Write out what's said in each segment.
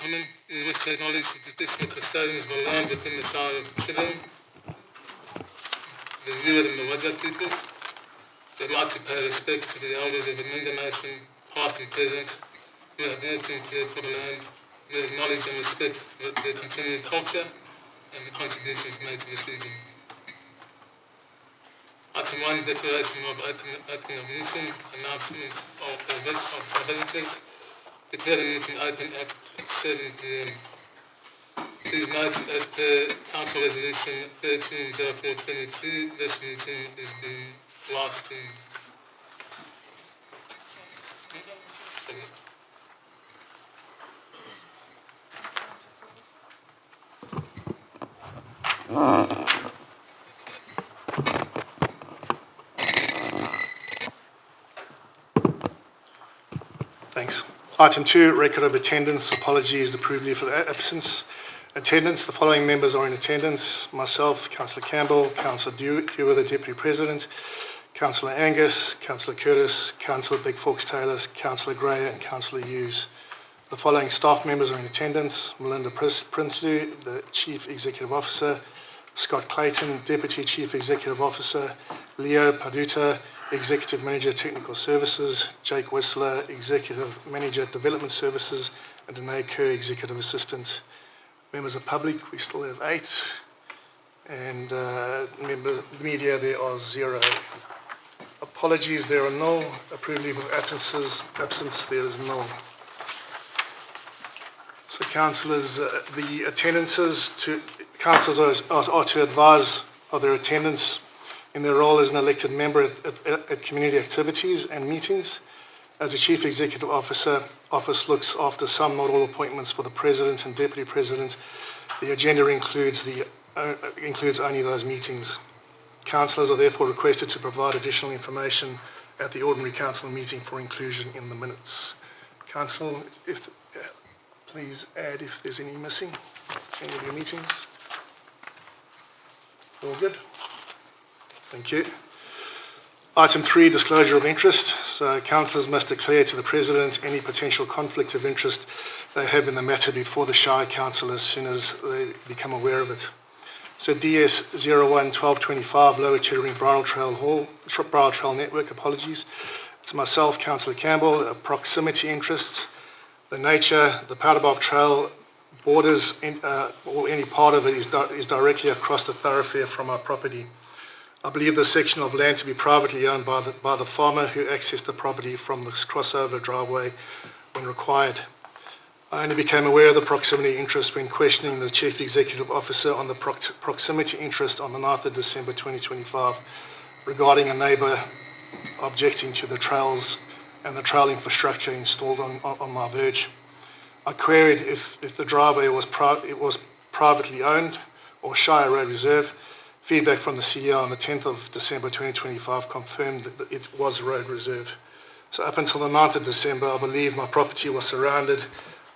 common in which to acknowledge the traditional custodians of the land within the Shire of Chittering, the Yuid and the Wajak peoples. We'd like to pay respect to the elders of the Minga Nation, past and present, who have worked and cared for the land. We acknowledge and respect their continued culture and the contributions made to this region. Item 1, declaration of opening of meeting, announcements of visitors. Declare the meeting open at 7 p.m. Please note, as per Council Resolution 130423, this meeting is being live streamed. Thanks. Item 2, record of attendance. Apologies, approved leave for absence. Attendance, the following members are in attendance. Myself, Councillor Campbell, Councillor Dewar, the Deputy President, Councillor Angus, Councillor Curtis, Councillor Big Fawkes Taylor, Councillor Gray and Councillor Hughes. The following staff members are in attendance. Melinda Prinsloo, the Chief Executive Officer, Scott Clayton, Deputy Chief Executive Officer, Leo Paduta, Executive Manager Technical Services, Jake Whistler, Executive Manager Development Services, and Danae Kerr, Executive Assistant. Members of public, we still have 8, and members of the media, there are 0. Apologies, there are nil. Approved leave of absence, there is nil. So councillors, the attendances councillors are to advise of their attendance in their role as an elected member at community activities and meetings. As a Chief Executive Officer, Office looks after some, not all, appointments for the President and Deputy President. The agenda includes only those meetings. Councillors are therefore requested to provide additional information at the ordinary council meeting for inclusion in the minutes. Council, please add if there's any missing, any of your meetings. All good? Thank you. Item 3, disclosure of interest. So councillors must declare to the President any potential conflict of interest they have in the matter before the Shire Council as soon as they become aware of it. So DS 01-1225, Lower Chittering Bridle Trail Network, apologies. It's myself, Councillor Campbell, a proximity interest. The nature, the Powderbark Trail borders, or any part of it is directly across the thoroughfare from our property. I believe the section of land to be privately owned by the farmer who accessed the property from the crossover driveway when required. I only became aware of the proximity interest when questioning the Chief Executive Officer on the proximity interest on the 9th of December 2025 regarding a neighbour objecting to the trails and the trail infrastructure installed on my verge. I queried if the driveway was privately owned or Shire Road Reserve. Feedback from the CEO on the 10th of December 2025 confirmed that it was road reserve. So up until the 9th of December, I believe my property was surrounded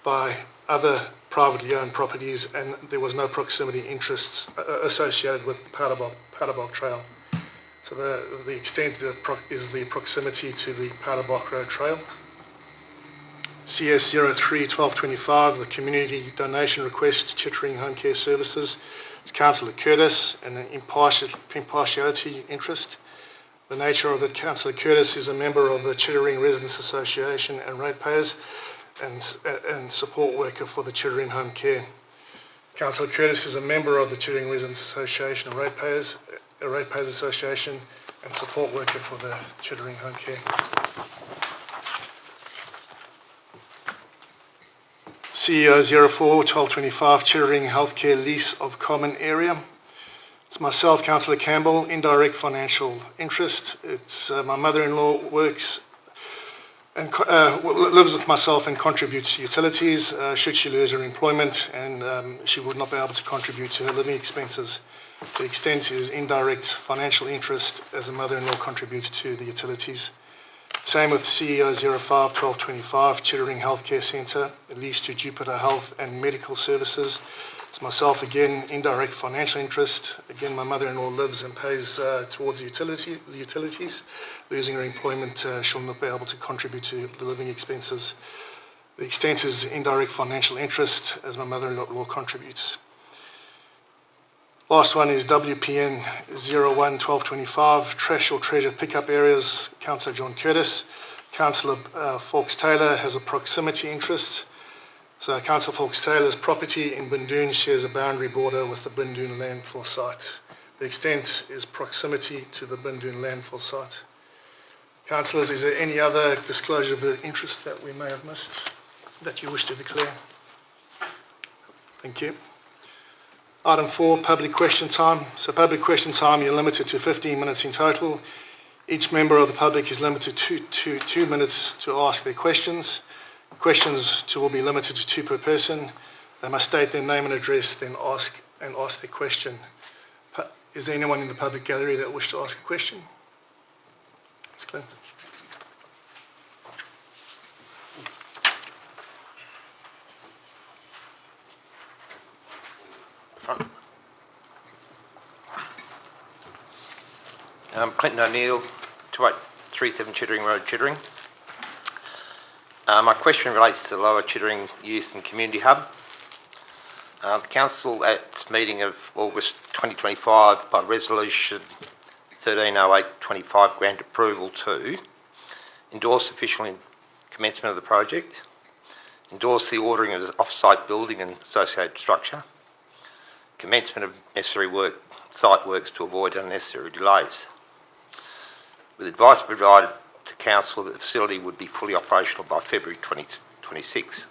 by other privately owned properties and there was no proximity interests associated with the Powderbark Trail. So the extent is the proximity to the Powderbark Road Trail. CS 03-1225, the community donation request, Chittering Home Care Services. It's Councillor Curtis and an impartiality interest. The nature of it, Councillor Curtis is a member of the Chittering Residents Association and ratepayers and support worker for the Chittering Home Care. Councillor Curtis is a member of the Chittering Residents Association and ratepayers Association and support worker for the Chittering Home Care. CEO 04-1225, Chittering Healthcare Lease of Common Area. It's myself, Councillor Campbell, indirect financial interest. It's my mother-in-law works and lives with myself and contributes to utilities should she lose her employment and she would not be able to contribute to her living expenses. The extent is indirect financial interest as a mother-in-law contributes to the utilities. Same with CEO 05-1225, Chittering Healthcare Centre, leased to Jupiter Health and Medical Services. It's myself again, indirect financial interest. Again, my mother-in-law lives and pays towards the utilities. Losing her employment, she'll not be able to contribute to the living expenses. The extent is indirect financial interest as my mother-in-law contributes. Last one is WPN 01-1225, trash or treasure pickup areas, Councillor John Curtis. Councillor Fawkes-Taylor has a proximity interest. So Councillor Fawkes-Taylor's property in Bundoon shares a boundary border with the Bundoon landfill site. The extent is proximity to the Bundoon landfill site. Councillors, is there any other disclosure of interest that we may have missed that you wish to declare? Thank you. Item 4, public question time. So public question time, you're limited to 15 minutes in total. Each member of the public is limited to 2 minutes to ask their questions. Questions will be limited to 2 per person. They must state their name and address, then ask their question. Is there anyone in the public gallery that wishes to ask a question? It's Clint. Clinton O'Neill, 2837 Chittering Road, Chittering. My question relates to the Lower Chittering Youth and Community Hub. The Council at its meeting of August 2025 by Resolution 1308-25 grant approval to endorse official commencement of the project, endorse the ordering of the off-site building and associated structure, commencement of necessary site works to avoid unnecessary delays. With advice provided to Council that the facility would be fully operational by February 2026.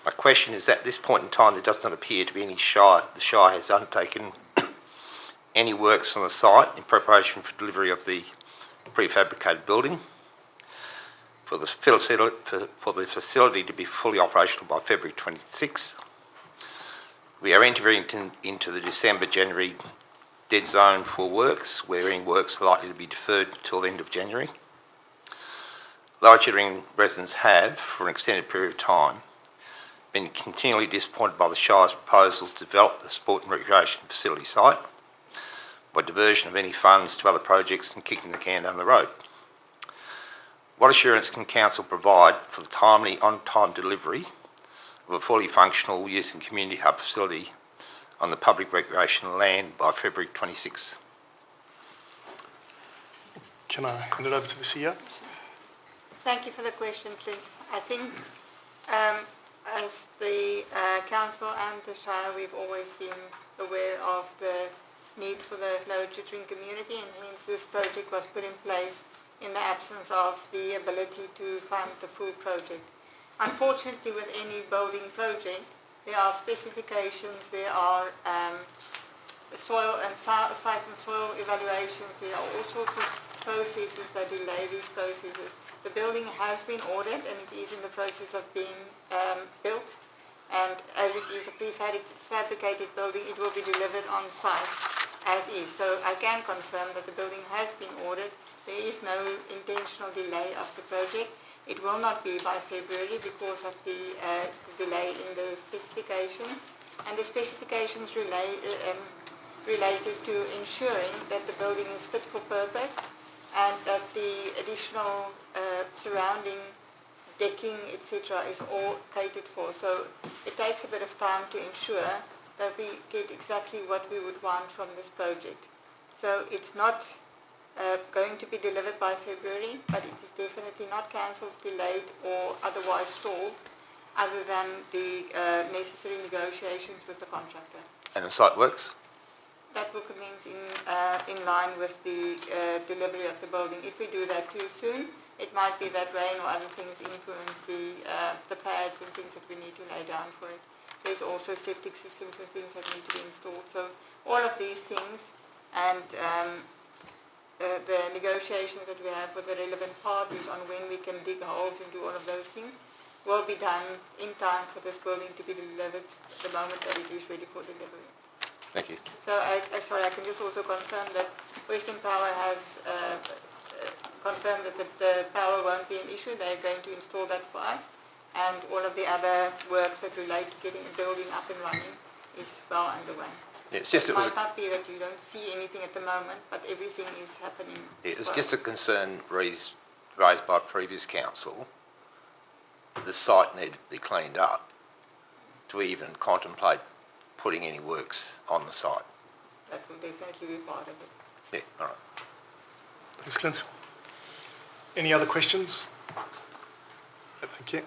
My question is, at this point in time, there does not appear to be any the Shire has undertaken any works on the site in preparation for delivery of the prefabricated building for the facility to be fully operational by February 26. We are entering into the December-January dead zone for works, wherein works are likely to be deferred until the end of January. Lower Chittering residents have, for an extended period of time, been continually disappointed by the Shire's proposals to develop the sport and recreation facility site by diversion of any funds to other projects and kicking the can down the road. What assurance can Council provide for the timely, on-time delivery of a fully functional youth and community hub facility on the public recreation land by February 26? Can I hand it over to the CEO? Thank you for the question, Clint. I think as the Council and the Shire, we've always been aware of the need for the Lower Chittering community, and hence this project was put in place in the absence of the ability to fund the full project. Unfortunately, with any building project, there are specifications, there are soil and site and soil evaluations, there are all sorts of processes that delay these processes. The building has been ordered and it is in the process of being built, and as it is a prefabricated building, it will be delivered on site as is. So I can confirm that the building has been ordered. There is no intentional delay of the project. It will not be by February because of the delay in the specifications, and the specifications related to ensuring that the building is fit for purpose and that the additional surrounding decking, etc. is all catered for. So it takes a bit of time to ensure that we get exactly what we would want from this project. So it's not going to be delivered by February, but it is definitely not cancelled, delayed or otherwise stalled, other than the necessary negotiations with the contractor. And the site works? That will commence in line with the delivery of the building. If we do that too soon, it might be that rain or other things influence the pads and things that we need to lay down for it. There's also septic systems and things that need to be installed. So all of these things and the negotiations that we have with the relevant parties on when we can dig holes and do all of those things will be done in time for this building to be delivered the moment that it is ready for delivery. Thank you. So I can just also confirm that Western Power has confirmed that the power won't be an issue. They're going to install that for us, and all of the other works that relate to getting a building up and running is well underway. Yeah, it's just it might not be that you don't see anything at the moment, but everything is happening. It's just a concern raised by previous council the site needed to be cleaned up, do we even contemplate putting any works on the site? That will definitely be part of it. Yeah, all right. Thanks, Clint. Any other questions? Thank you.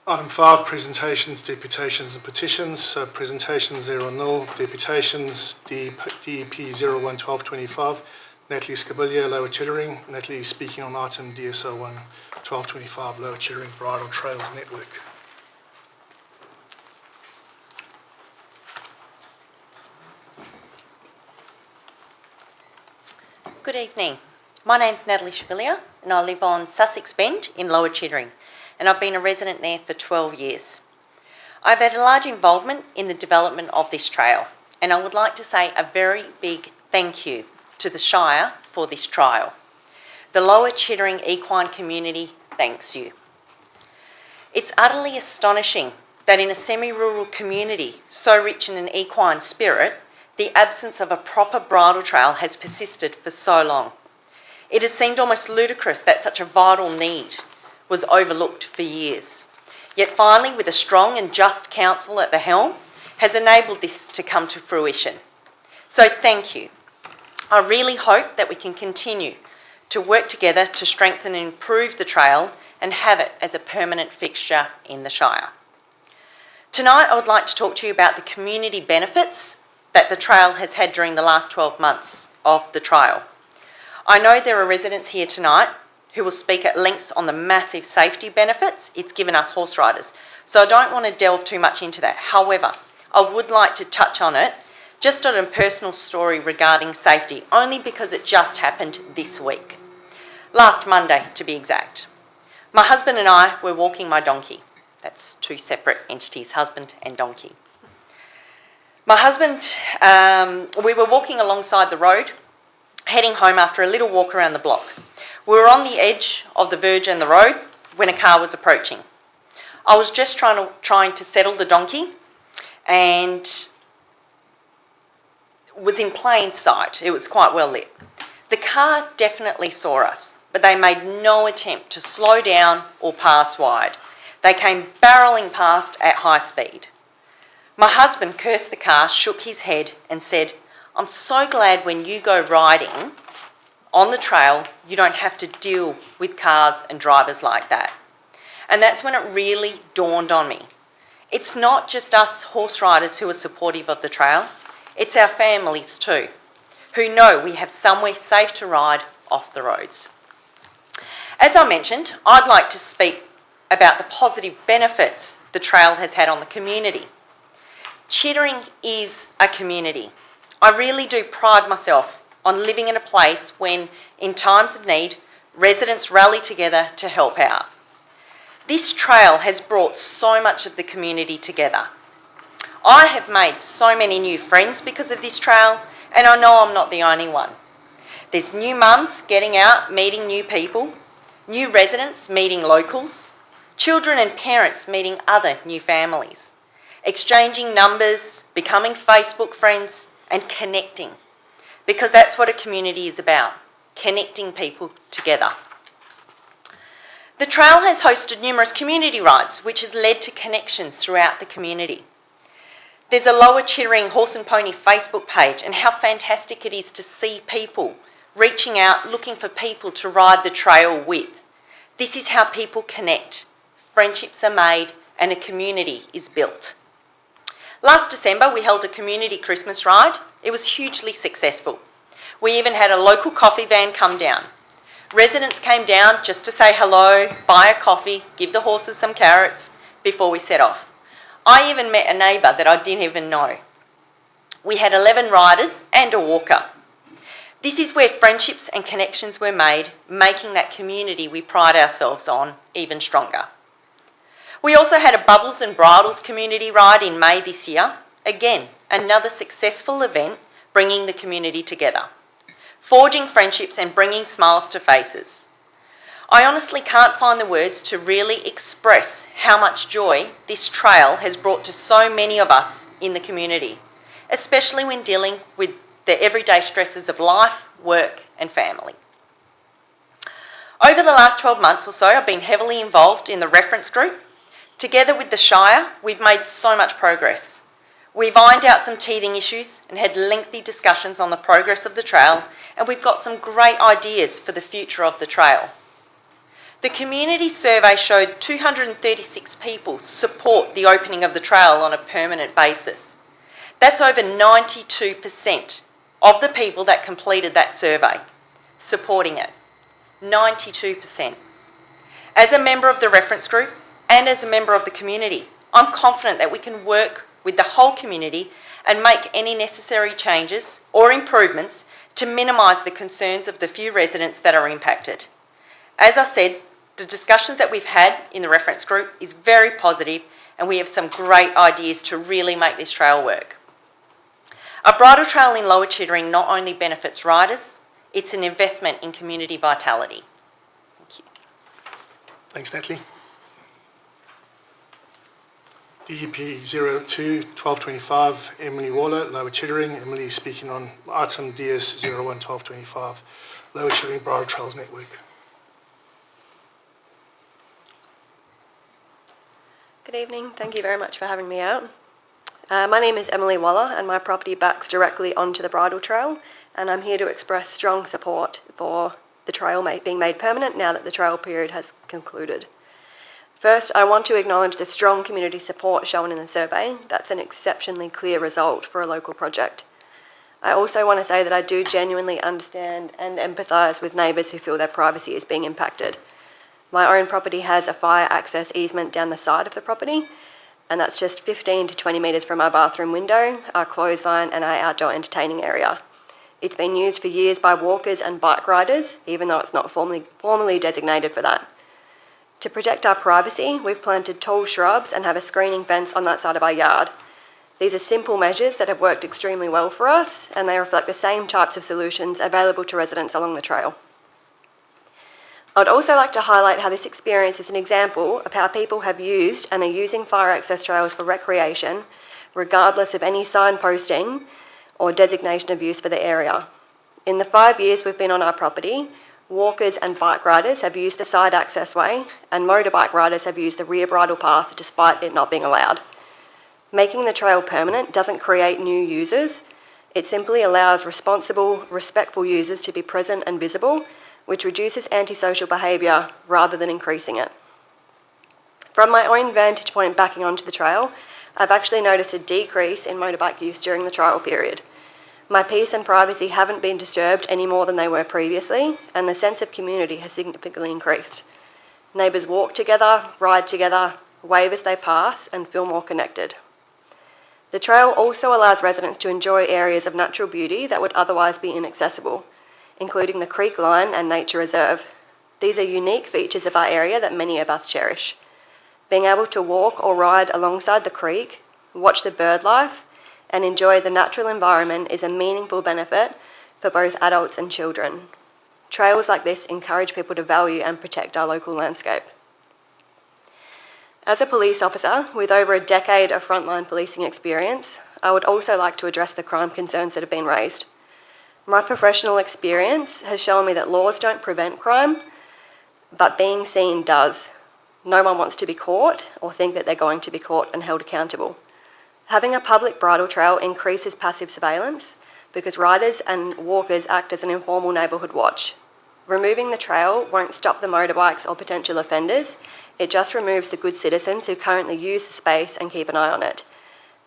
Item 5, presentations, deputations and petitions. So presentations 0-0, deputations DEP 01-1225, Natalie Scabilia, Lower Chittering. Natalie speaking on item DSO 1-1225, Lower Chittering Bridle Trails Network. Good evening. My name's Natalie Scabilia and I live on Sussex Bend in Lower Chittering, and I've been a resident there for 12 years. I've had a large involvement in the development of this trail, and I would like to say a very big thank you to the Shire for this trial. The Lower Chittering equine community thanks you. It's utterly astonishing that in a semi-rural community so rich in an equine spirit, the absence of a proper bridle trail has persisted for so long. It has seemed almost ludicrous that such a vital need was overlooked for years. Yet finally, with a strong and just council at the helm, has enabled this to come to fruition. So thank you. I really hope that we can continue to work together to strengthen and improve the trail and have it as a permanent fixture in the Shire. Tonight, I would like to talk to you about the community benefits that the trail has had during the last 12 months of the trial. I know there are residents here tonight who will speak at length on the massive safety benefits it's given us horse riders, so I don't want to delve too much into that. However, I would like to touch on it just on a personal story regarding safety, only because it just happened this week. Last Monday, to be exact. My husband and I were walking my donkey. That's two separate entities, husband and donkey. My husband, we were walking alongside the road, heading home after a little walk around the block. We were on the edge of the verge and the road when a car was approaching. I was just trying to settle the donkey and was in plain sight. It was quite well lit. The car definitely saw us, but they made no attempt to slow down or pass wide. They came barrelling past at high speed. My husband cursed the car, shook his head and said, "I'm so glad when you go riding on the trail, you don't have to deal with cars and drivers like that." And that's when it really dawned on me. It's not just us horse riders who are supportive of the trail, it's our families too, who know we have somewhere safe to ride off the roads. As I mentioned, I'd like to speak about the positive benefits the trail has had on the community. Chittering is a community. I really do pride myself on living in a place when, in times of need, residents rally together to help out. This trail has brought so much of the community together. I have made so many new friends because of this trail, and I know I'm not the only one. There's new mums getting out, meeting new people, new residents meeting locals, children and parents meeting other new families, exchanging numbers, becoming Facebook friends, and connecting. Because that's what a community is about, connecting people together. The trail has hosted numerous community rides, which has led to connections throughout the community. There's a Lower Chittering Horse and Pony Facebook page, and how fantastic it is to see people reaching out, looking for people to ride the trail with. This is how people connect. Friendships are made and a community is built. Last December, we held a community Christmas ride. It was hugely successful. We even had a local coffee van come down. Residents came down just to say hello, buy a coffee, give the horses some carrots before we set off. I even met a neighbour that I didn't even know. We had 11 riders and a walker. This is where friendships and connections were made, making that community we pride ourselves on even stronger. We also had a Bubbles and Bridles community ride in May this year. Again, another successful event bringing the community together, forging friendships and bringing smiles to faces. I honestly can't find the words to really express how much joy this trail has brought to so many of us in the community, especially when dealing with the everyday stresses of life, work and family. Over the the last 12 months or so, I've been heavily involved in the reference group. Together with the Shire, we've made so much progress. We've ironed out some teething issues and had lengthy discussions on the progress of the trail, and we've got some great ideas for the future of the trail. The community survey showed 236 people support the opening of the trail on a permanent basis. That's over 92% of the people that completed that survey supporting it. 92%. As a member of the reference group and as a member of the community, I'm confident that we can work with the whole community and make any necessary changes or improvements to minimise the concerns of the few residents that are impacted. As I said, the discussions that we've had in the reference group is very positive, and we have some great ideas to really make this trail work. A bridle trail in Lower Chittering not only benefits riders, it's an investment in community vitality. Thank you. Thanks, Natalie. DEP 02-1225, Emily Waller, Lower Chittering. Emily is speaking on item DS 01-1225, Lower Chittering Bridle Trails Network. Good evening. Thank you very much for having me out. My name is Emily Waller and my property backs directly onto the bridle trail, and I'm here to express strong support for the trail being made permanent now that the trail period has concluded. First, I want to acknowledge the strong community support shown in the survey. That's an exceptionally clear result for a local project. I also want to say that I do genuinely understand and empathise with neighbours who feel their privacy is being impacted. My own property has a fire access easement down the side of the property, and that's just 15 to 20 metres from our bathroom window, our clothesline and our outdoor entertaining area. It's been used for years by walkers and bike riders, even though it's not formally designated for that. To protect our privacy, we've planted tall shrubs and have a screening fence on that side of our yard. These are simple measures that have worked extremely well for us, and they reflect the same types of solutions available to residents along the trail. I'd also like to highlight how this experience is an example of how people have used and are using fire access trails for recreation, regardless of any signposting or designation of use for the area. In the 5 years we've been on our property, walkers and bike riders have used the side access way, and motorbike riders have used the rear bridle path despite it not being allowed. Making the trail permanent doesn't create new users. It simply allows responsible, respectful users to be present and visible, which reduces antisocial behaviour rather than increasing it. From my own vantage point backing onto the trail, I've actually noticed a decrease in motorbike use during the trial period. My peace and privacy haven't been disturbed any more than they were previously, and the sense of community has significantly increased. Neighbours walk together, ride together, wave as they pass, and feel more connected. The trail also allows residents to enjoy areas of natural beauty that would otherwise be inaccessible, including the creek line and nature reserve. These are unique features of our area that many of us cherish. Being able to walk or ride alongside the creek, watch the bird life, and enjoy the natural environment is a meaningful benefit for both adults and children. Trails like this encourage people to value and protect our local landscape. As a police officer with over a decade of frontline policing experience, I would also like to address the crime concerns that have been raised. My professional experience has shown me that laws don't prevent crime, but being seen does. No one wants to be caught or think that they're going to be caught and held accountable. Having a public bridle trail increases passive surveillance because riders and walkers act as an informal neighbourhood watch. Removing the trail won't stop the motorbikes or potential offenders. It just removes the good citizens who currently use the space and keep an eye on it.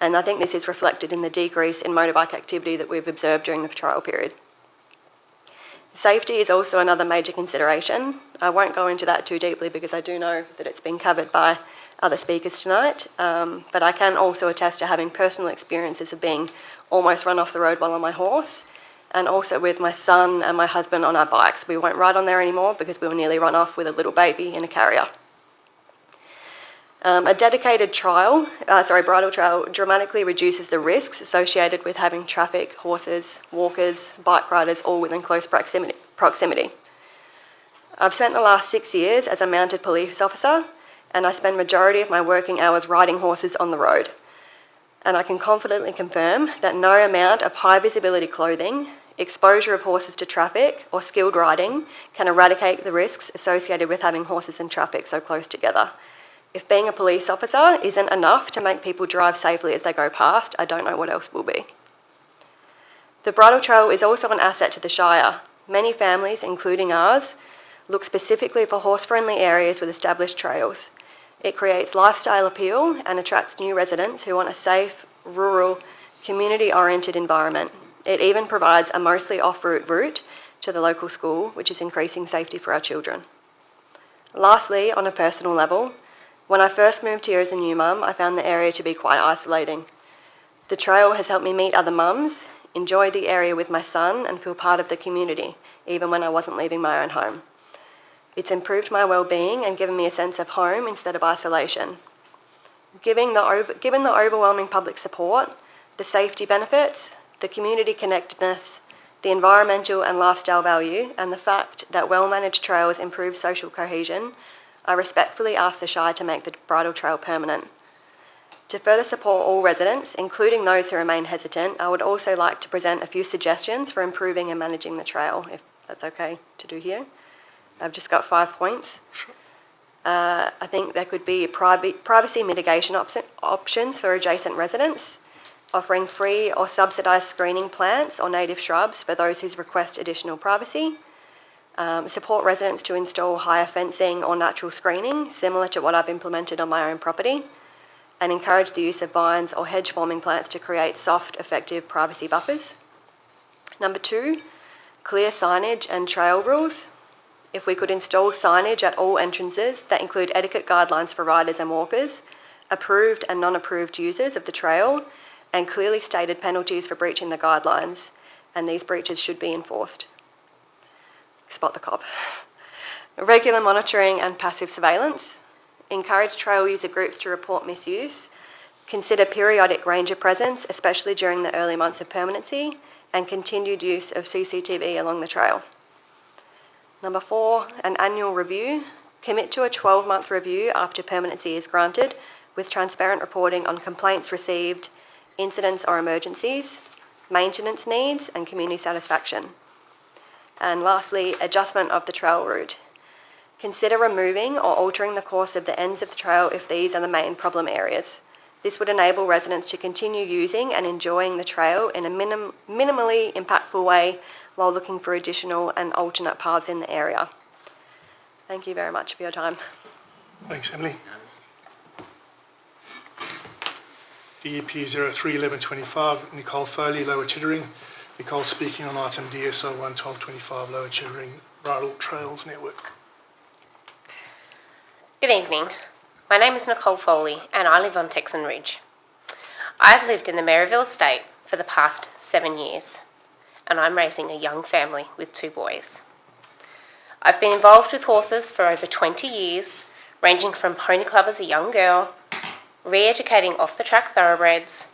And I think this is reflected in the decrease in motorbike activity that we've observed during the trial period. Safety is also another major consideration. I won't go into that too deeply because I do know that it's been covered by other speakers tonight, but I can also attest to having personal experiences of being almost run off the road while on my horse, and also with my son and my husband on our bikes. We won't ride on there anymore because we were nearly run off with a little baby in a carrier. A dedicated bridle trail dramatically reduces the risks associated with having traffic, horses, walkers, bike riders all within close proximity. I've spent the last 6 years as a mounted police officer, and I spend majority of my working hours riding horses on the road. And I can confidently confirm that no amount of high visibility clothing exposure of horses to traffic or skilled riding can eradicate the risks associated with having horses and traffic so close together. If being a police officer isn't enough to make people drive safely as they go past, I don't know what else will be. The bridle trail is also an asset to the Shire. Many families, including ours, look specifically for horse-friendly areas with established trails. It creates lifestyle appeal and attracts new residents who want a safe, rural, community-oriented environment. It even provides a mostly off-route route to the local school, which is increasing safety for our children. Lastly, on a personal level, when I first moved here as a new mum, I found the area to be quite isolating. The trail has helped me meet other mums, enjoy the area with my son, and feel part of the community, even when I wasn't leaving my own home. It's improved my well-being and given me a sense of home instead of isolation. Given the overwhelming public support, the safety benefits, the community connectedness, the environmental and lifestyle value, and the fact that well-managed trails improve social cohesion, I respectfully ask the Shire to make the bridle trail permanent. To further support all residents, including those who remain hesitant, I would also like to present a few suggestions for improving and managing the trail, if that's okay to do here. I've just got 5 points. Sure. I think there could be privacy mitigation options for adjacent residents, offering free or subsidised screening plants or native shrubs for those who request additional privacy, support residents to install higher fencing or natural screening, similar to what I've implemented on my own property, and encourage the use of vines or hedge-forming plants to create soft, effective privacy buffers. Number 2, clear signage and trail rules. If we could install signage at all entrances that include etiquette guidelines for riders and walkers, approved and non-approved users of the trail, and clearly stated penalties for breaching the guidelines, and these breaches should be enforced. Spot the cop. Regular monitoring and passive surveillance. Encourage trail user groups to report misuse. Consider periodic ranger presence, especially during the early months of permanency, and continued use of CCTV along the trail. Number 4, an annual review. Commit to a 12-month review after permanency is granted, with transparent reporting on complaints received, incidents or emergencies, maintenance needs, and community satisfaction. And lastly, adjustment of the trail route. Consider removing or altering the course of the ends of the trail if these are the main problem areas. This would enable residents to continue using and enjoying the trail in a minimally impactful way while looking for additional and alternate paths in the area. Thank you very much for your time. Thanks, Emily. DEP 031125, Nicole Foley, Lower Chittering. Nicole speaking on item DSO 11225, Lower Chittering Bridle Trails Network. Good evening. My name is Nicole Foley and I live on Texan Ridge. I've lived in the Maryville estate for the past 7 years and I'm raising a young family with 2 boys. I've been involved with horses for over 20 years, ranging from pony club as a young girl, re-educating off-the-track thoroughbreds,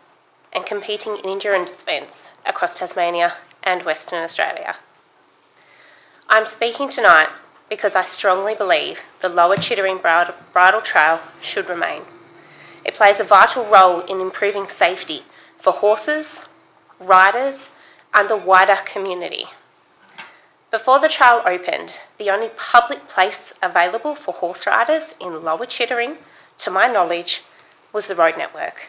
and competing in endurance events across Tasmania and Western Australia. I'm speaking tonight because I strongly believe the Lower Chittering Bridle Trail should remain. It plays a vital role in improving safety for horses, riders, and the wider community. Before the trail opened, the only public place available for horse riders in Lower Chittering, to my knowledge, was the road network.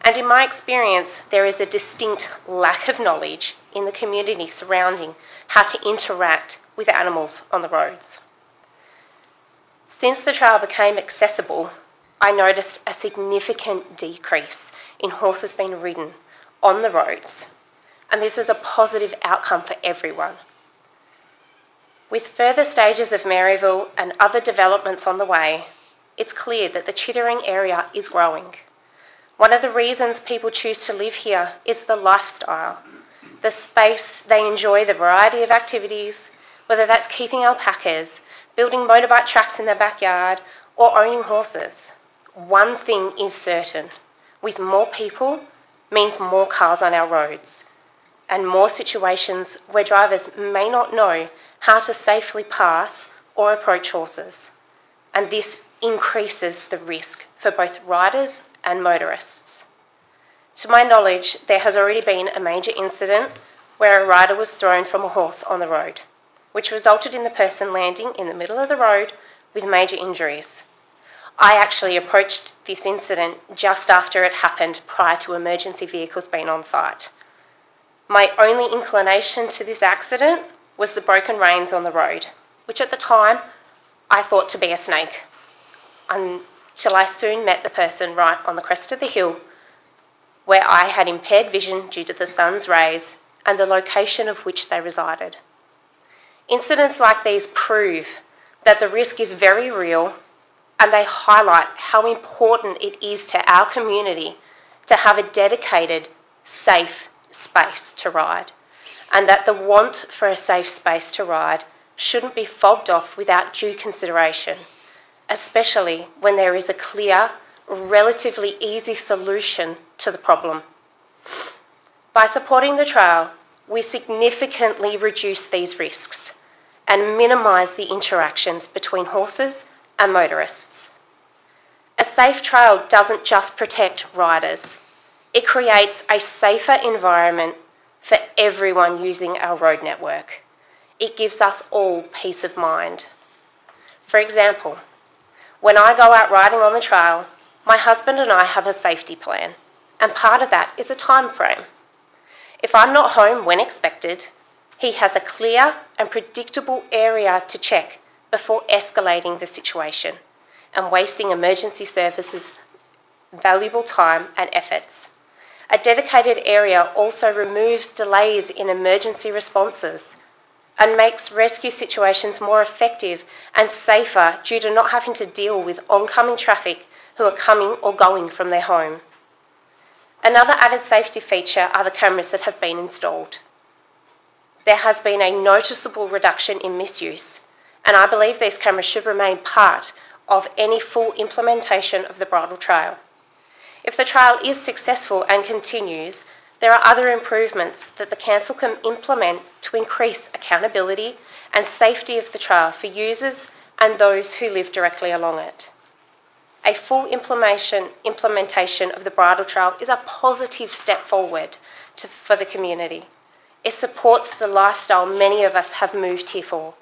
And in my experience, there is a distinct lack of knowledge in the community surrounding how to interact with animals on the roads. Since the trail became accessible, I noticed a significant decrease in horses being ridden on the roads, and this is a positive outcome for everyone. With further stages of Maryville and other developments on the way, it's clear that the Chittering area is growing. One of the reasons people choose to live here is the lifestyle, the space they enjoy, the variety of activities, whether that's keeping alpacas, building motorbike tracks in their backyard, or owning horses. One thing is certain, with more people means more cars on our roads, and more situations where drivers may not know how to safely pass or approach horses. And this increases the risk for both riders and motorists. To my knowledge, there has already been a major incident where a rider was thrown from a horse on the road, which resulted in the person landing in the middle of the road with major injuries. I actually approached this incident just after it happened, prior to emergency vehicles being on site. My only inclination to this accident was the broken reins on the road, which at the time I thought to be a snake, until I soon met the person right on the crest of the hill, where I had impaired vision due to the sun's rays and the location of which they resided. Incidents like these prove that the risk is very real, and they highlight how important it is to our community to have a dedicated, safe space to ride, and that the want for a safe space to ride shouldn't be fobbed off without due consideration, especially when there is a clear, relatively easy solution to the problem. By supporting the trail, we significantly reduce these risks and minimise the interactions between horses and motorists. A safe trail doesn't just protect riders, it creates a safer environment for everyone using our road network. It gives us all peace of mind. For example, when I go out riding on the trail, my husband and I have a safety plan, and part of that is a time frame. If I'm not home when expected, he has a clear and predictable area to check before escalating the situation and wasting emergency services' valuable time and efforts. A dedicated area also removes delays in emergency responses and makes rescue situations more effective and safer due to not having to deal with oncoming traffic who are coming or going from their home. Another added safety feature are the cameras that have been installed. There has been a noticeable reduction in misuse, and I believe these cameras should remain part of any full implementation of the bridle trail. If the trail is successful and continues, there are other improvements that the council can implement to increase accountability and safety of the trail for users and those who live directly along it. A full implementation of the bridle trail is a positive step forward for the community. It supports the lifestyle many of us have moved here for,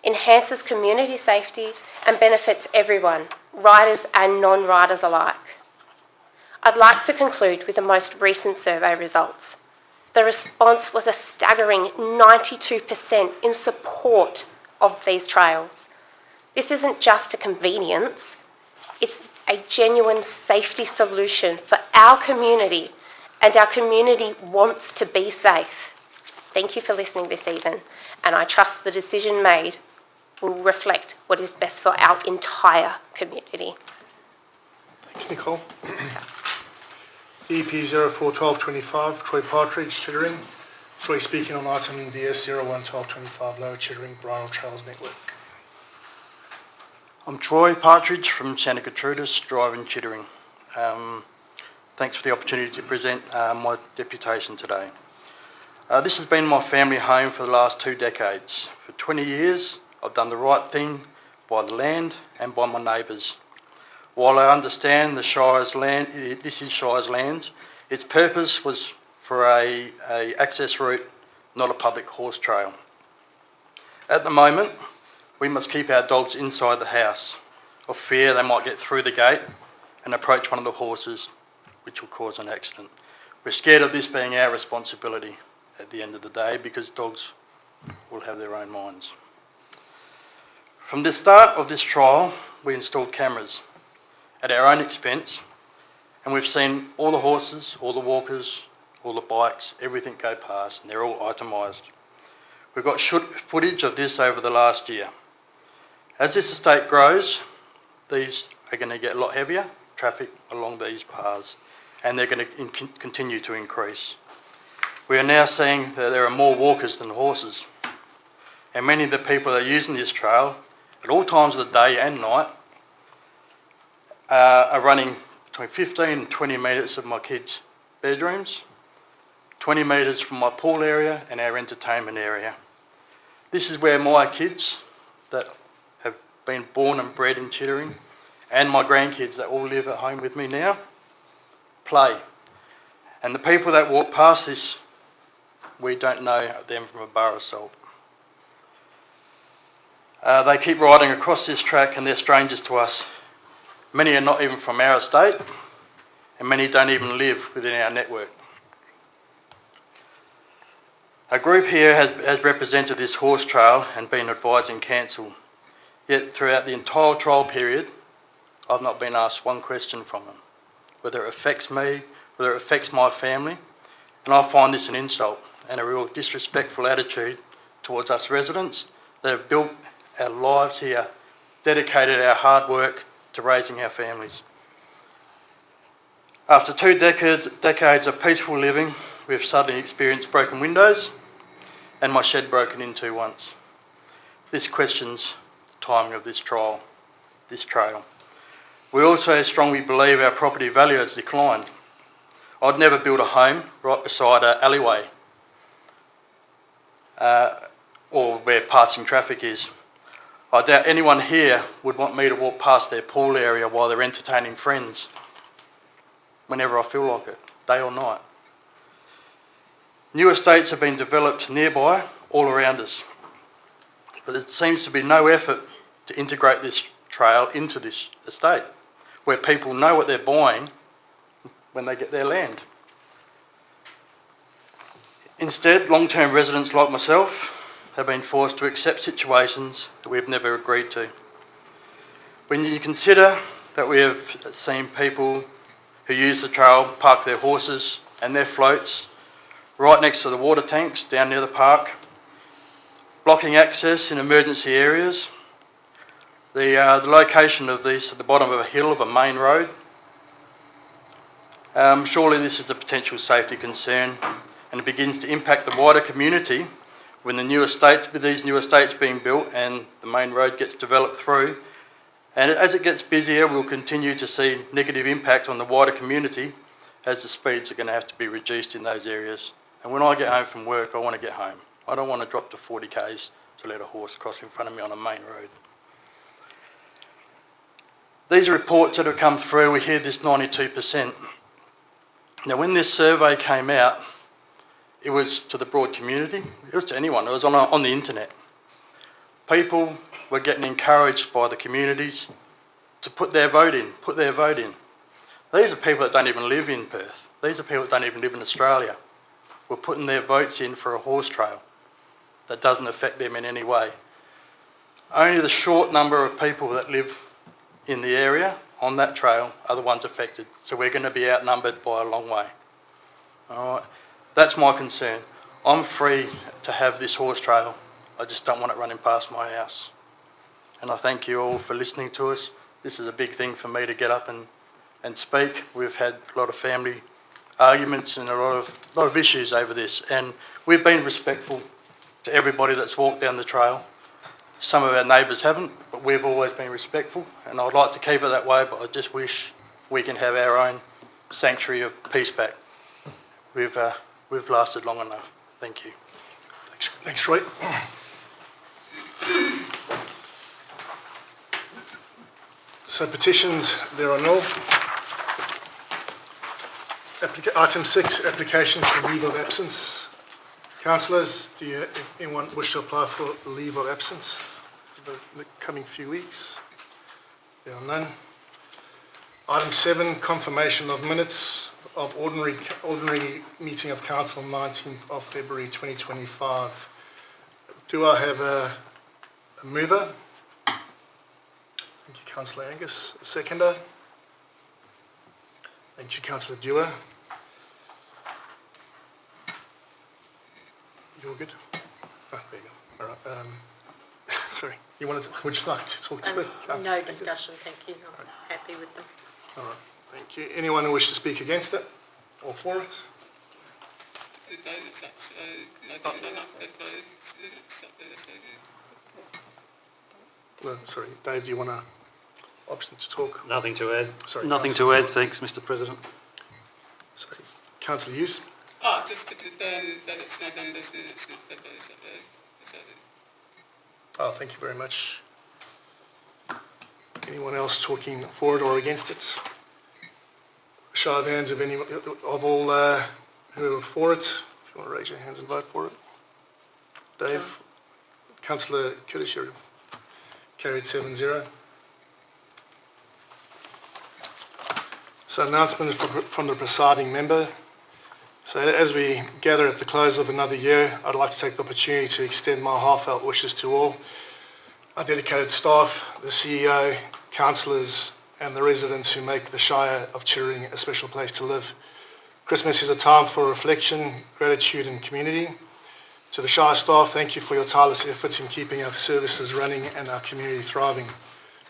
enhances community safety and benefits everyone, riders and non-riders alike. I'd like to conclude with the most recent survey results. The response was a staggering 92% in support of these trails. This isn't just a convenience, it's a genuine safety solution for our community, and our community wants to be safe. Thank you for listening this evening, and I trust the decision made will reflect what is best for our entire community. Thanks, Nicole. EP 041225, Troy Partridge, Chittering. Troy speaking on item DS 011225, Lower Chittering Bridle Trails Network. I'm Troy Partridge from Santa Gertrudis Drive in Chittering. Thanks for the opportunity to present my deputation today. This has been my family home for the last 2 decades. For 20 years, I've done the right thing by the land and by my neighbours. While I understand the Shire's land, this is Shire's land, its purpose was for a access route, not a public horse trail. At the moment, we must keep our dogs inside the house, of fear they might get through the gate and approach one of the horses, which will cause an accident. We're scared of this being our responsibility at the end of the day, because dogs will have their own minds. From the start of this trial, we installed cameras at our own expense, and we've seen all the horses, all the walkers, all the bikes, everything go past, and they're all itemised. We've got footage of this over the last year. As this estate grows, these are going to get a lot heavier, traffic along these paths, and they're going to continue to increase. We are now seeing that there are more walkers than horses, and many of the people that are using this trail at all times of the day and night are running between 15 and 20 metres of my kids' bedrooms, 20 metres from my pool area and our entertainment area. This is where my kids that have been born and bred in Chittering, and my grandkids that all live at home with me now, play. And the people that walk past this we don't know them from a bar of salt. They keep riding across this track and they're strangers to us. Many are not even from our estate, and many don't even live within our network. A group here has represented this horse trail and been advising cancel. Yet throughout the entire trial period, I've not been asked one question from them, whether it affects me, whether it affects my family, and I find this an insult and a real disrespectful attitude towards us residents that have built our lives here, dedicated our hard work to raising our families. After 2 decades of peaceful living, we've suddenly experienced broken windows and my shed broken into once. This questions the timing of this trail. We also strongly believe our property value has declined. I'd never build a home right beside an alleyway or where passing traffic is. I doubt anyone here would want me to walk past their pool area while they're entertaining friends, whenever I feel like it, day or night. New estates have been developed nearby, all around us, but there seems to be no effort to integrate this trail into this estate, where people know what they're buying when they get their land. Instead, long-term residents like myself have been forced to accept situations that we've never agreed to. When you consider that we have seen people who use the trail park their horses and their floats right next to the water tanks down near the park, blocking access in emergency areas, the location of these at the bottom of a hill of a main road, surely this is a potential safety concern, and it begins to impact the wider community when these new estates being built and the main road gets developed through. And as it gets busier, we'll continue to see negative impact on the wider community as the speeds are going to have to be reduced in those areas. And when I get home from work, I want to get home. I don't want to drop to 40 k's to let a horse cross in front of me on a main road. These reports that have come through, we hear this 92%. Now, when this survey came out, it was to the broad community. It was to anyone. It was on the internet. People were getting encouraged by the communities to put their vote in. These are people that don't even live in Perth. These are people that don't even live in Australia. We're putting their votes in for a horse trail that doesn't affect them in any way. Only the short number of people that live in the area on that trail are the ones affected. So we're going to be outnumbered by a long way. All right. That's my concern. I'm free to have this horse trail. I just don't want it running past my house. And I thank you all for listening to us. This is a big thing for me to get up and speak. We've had a lot of family arguments and a lot of issues over this. And we've been respectful to everybody that's walked down the trail. Some of our neighbours haven't, but we've always been respectful. And I'd like to keep it that way, but I just wish we can have our own sanctuary of peace back. We've lasted long enough. Thank you. Thanks, Troy. So petitions, there are no. Item 6, applications for leave of absence. Councillors, anyone wish to apply for leave of absence for the coming few weeks? There are none. Item 7, confirmation of minutes of ordinary meeting of council 19th of February 2025. Do I have a mover? Thank you, Councillor Angus. A seconder? Thank you, Councillor Dewar. You're good? Oh, there you go. All right. Sorry, would you like to talk to it? Councillor No Angus? discussion, thank you. I'm happy with them. All right, thank you. Anyone who wishes to speak against it or for it? No, sorry, Dave, do you want an option to talk? Nothing to add. Sorry, Nothing to add, thanks, Mr. President. Sorry, Councillor Hughes. Just to confirm that it's November, so it's February, is that it? Oh, thank you very much. Anyone else talking for it or against it? Show of hands of all who are for it. If If you want to raise your hands and vote for it. Dave, Councillor Curtis, you're carried 7-0. So announcement from the presiding member. So as we gather at the close of another year, I'd like to take the opportunity to extend my heartfelt wishes to all our dedicated staff, the CEO, councillors and the residents who make the Shire of Chittering a special place to live. Christmas is a time for reflection, gratitude and community. To the Shire staff, thank you for your tireless efforts in keeping our services running and our community thriving.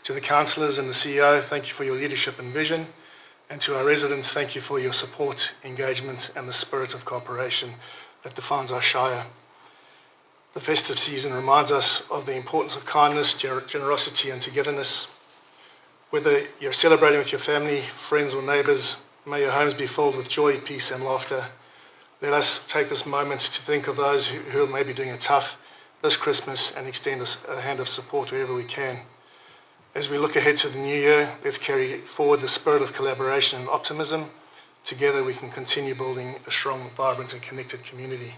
To the councillors and the CEO, thank you for your leadership and vision. And to our residents, thank you for your support, engagement and the spirit of cooperation that defines our Shire. The festive season reminds us of the importance of kindness, generosity and togetherness. Whether you're celebrating with your family, friends or neighbours, may your homes be filled with joy, peace and laughter. Let us take this moment to think of those who may be doing it tough this Christmas and extend a hand of support wherever we can. As we look ahead to the new year, let's carry forward the spirit of collaboration and optimism. Together we can continue building a strong, vibrant and connected community.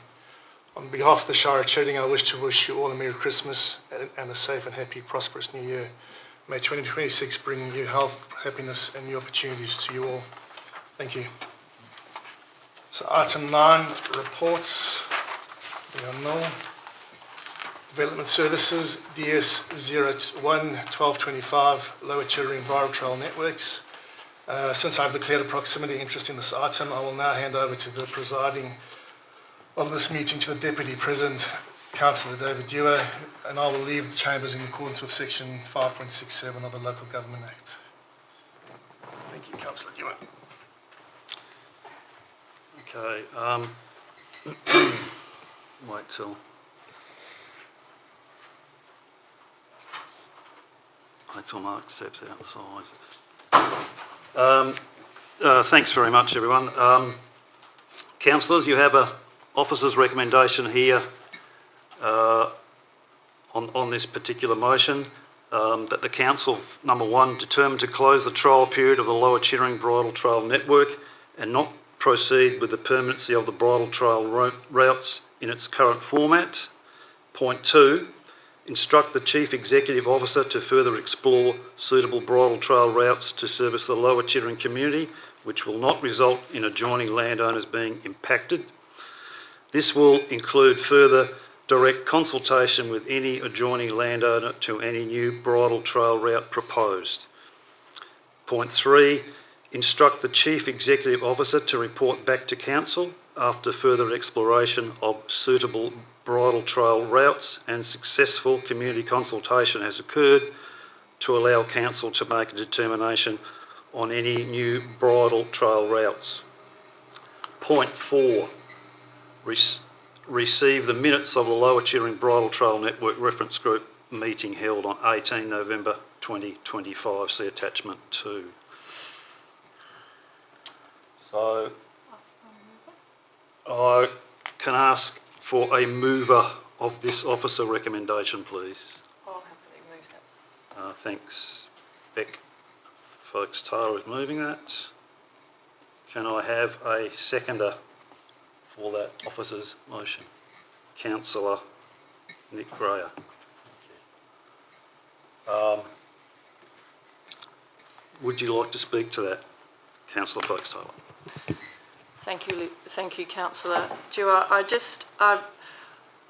On behalf of the Shire of Chittering, I wish to wish you all a Merry Christmas and a safe and happy, prosperous New Year. May 2026 bring you health, happiness and new opportunities to you all. Thank you. So item 9, reports. There are none. Development Services, DS 01-1225, Lower Chittering Bridle Trail Networks. Since I've declared a proximity interest in this item, I will now hand over to the presiding of this meeting to the Deputy President, Councillor David Dewar, and I will leave the chambers in accordance with section 5.67 of the Local Government Act. Thank you, Councillor Dewar. Okay, wait till Mark steps outside. Thanks very much, everyone. Councillors, you have a officer's recommendation here on this particular motion, that the council, number 1, determine to close the trial period of the Lower Chittering Bridle Trail Network and not proceed with the permanency of the bridle trail routes in its current format. Point 2, instruct the Chief Executive Officer to further explore suitable bridle trail routes to service the Lower Chittering community, which will not result in adjoining landowners being impacted. This will include further direct consultation with any adjoining landowner to any new bridle trail route proposed. Point 3, instruct the Chief Executive Officer to report back to Council after further exploration of suitable bridle trail routes and successful community consultation has occurred to allow Council to make a determination on any new bridle trail routes. Point 4, receive the minutes of the Lower Chittering Bridle Trail Network Reference Group meeting held on 18 November 2025. See attachment 2. So I can ask for a mover of this officer recommendation, please. I'll happily move that. Thanks, Beck. Folks, Taylor is moving that. Can I have a seconder for that officer's motion? Councillor Nick Greyer. Would you like to speak to that, Councillor Folks Taylor? Thank you, Councillor Dewar. I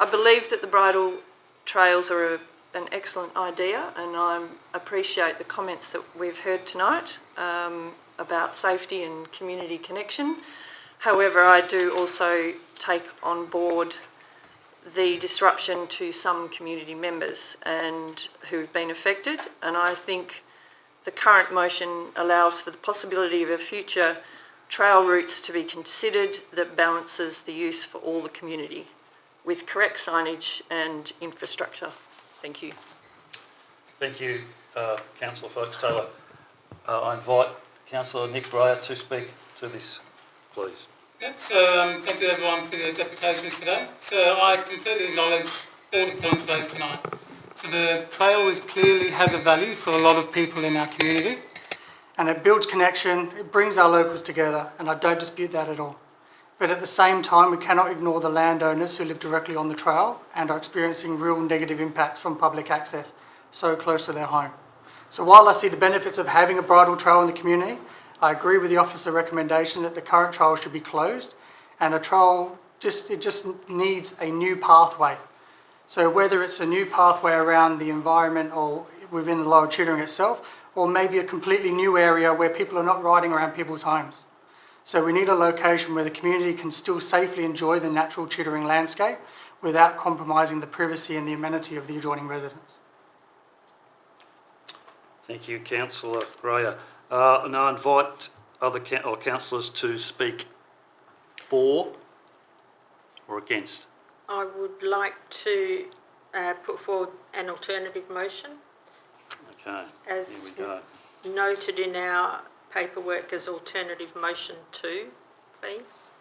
believe that the bridle trails are an excellent idea, and I appreciate the comments that we've heard tonight about safety and community connection. However, I do also take on board the disruption to some community members and who've been affected, and I think the current motion allows for the possibility of a future trail routes to be considered that balances the use for all the community with correct signage and infrastructure. Thank you. Thank you, Councillor Folks Taylor. I invite Councillor Nick Greyer to speak to this, please. Yep, so thank you everyone for your deputations today. So I completely acknowledge all the points raised tonight. So the trail clearly has a value for a lot of people in our community. And it builds connection, it brings our locals together, and I don't dispute that at all. But at the same time, we cannot ignore the landowners who live directly on the trail and are experiencing real negative impacts from public access so close to their home. So while I see the benefits of having a bridle trail in the community, I agree with the officer recommendation that the current trail should be closed, and a trail just needs a new pathway. So whether it's a new pathway around the environment or within the Lower Chittering itself, or maybe a completely new area where people are not riding around people's homes. So we need a location where the community can still safely enjoy the natural Chittering landscape without compromising the privacy and the amenity of the adjoining residents. Thank you, Councillor Greyer. Now I invite other councillors to speak for or against. I would like to put forward an alternative motion. Okay, As here we go. noted in our paperwork as alternative motion 2, please.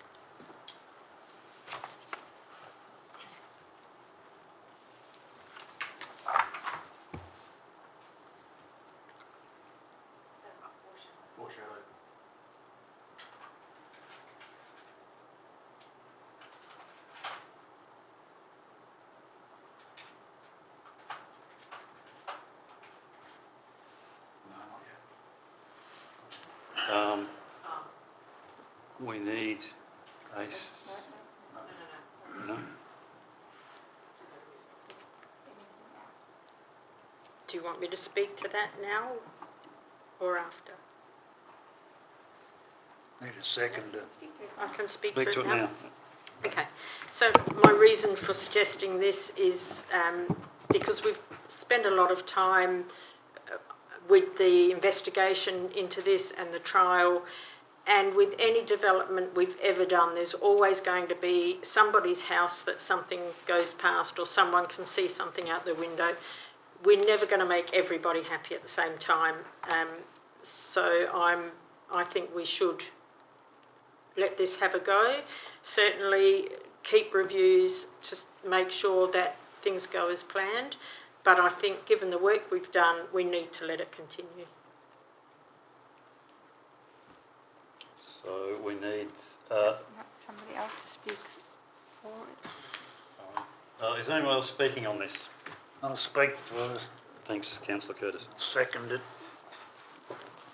We need a... No? Do you want me to speak to that now or after? Need a second. I can speak Speak to it now. Okay, so my reason for suggesting this is because we've spent a lot of time with the investigation into this and the trial, and with any development we've ever done, there's always going to be somebody's house that something goes past or someone can see something out the window. We're never going to make everybody happy at the same time. So I think we should let this have a go. Certainly keep reviews to make sure that things go as planned. But I think given the work we've done, we need to let it continue. So we need... Somebody else to speak for it. is anyone else speaking on this? I'll speak for... Thanks, Councillor Curtis. Seconded.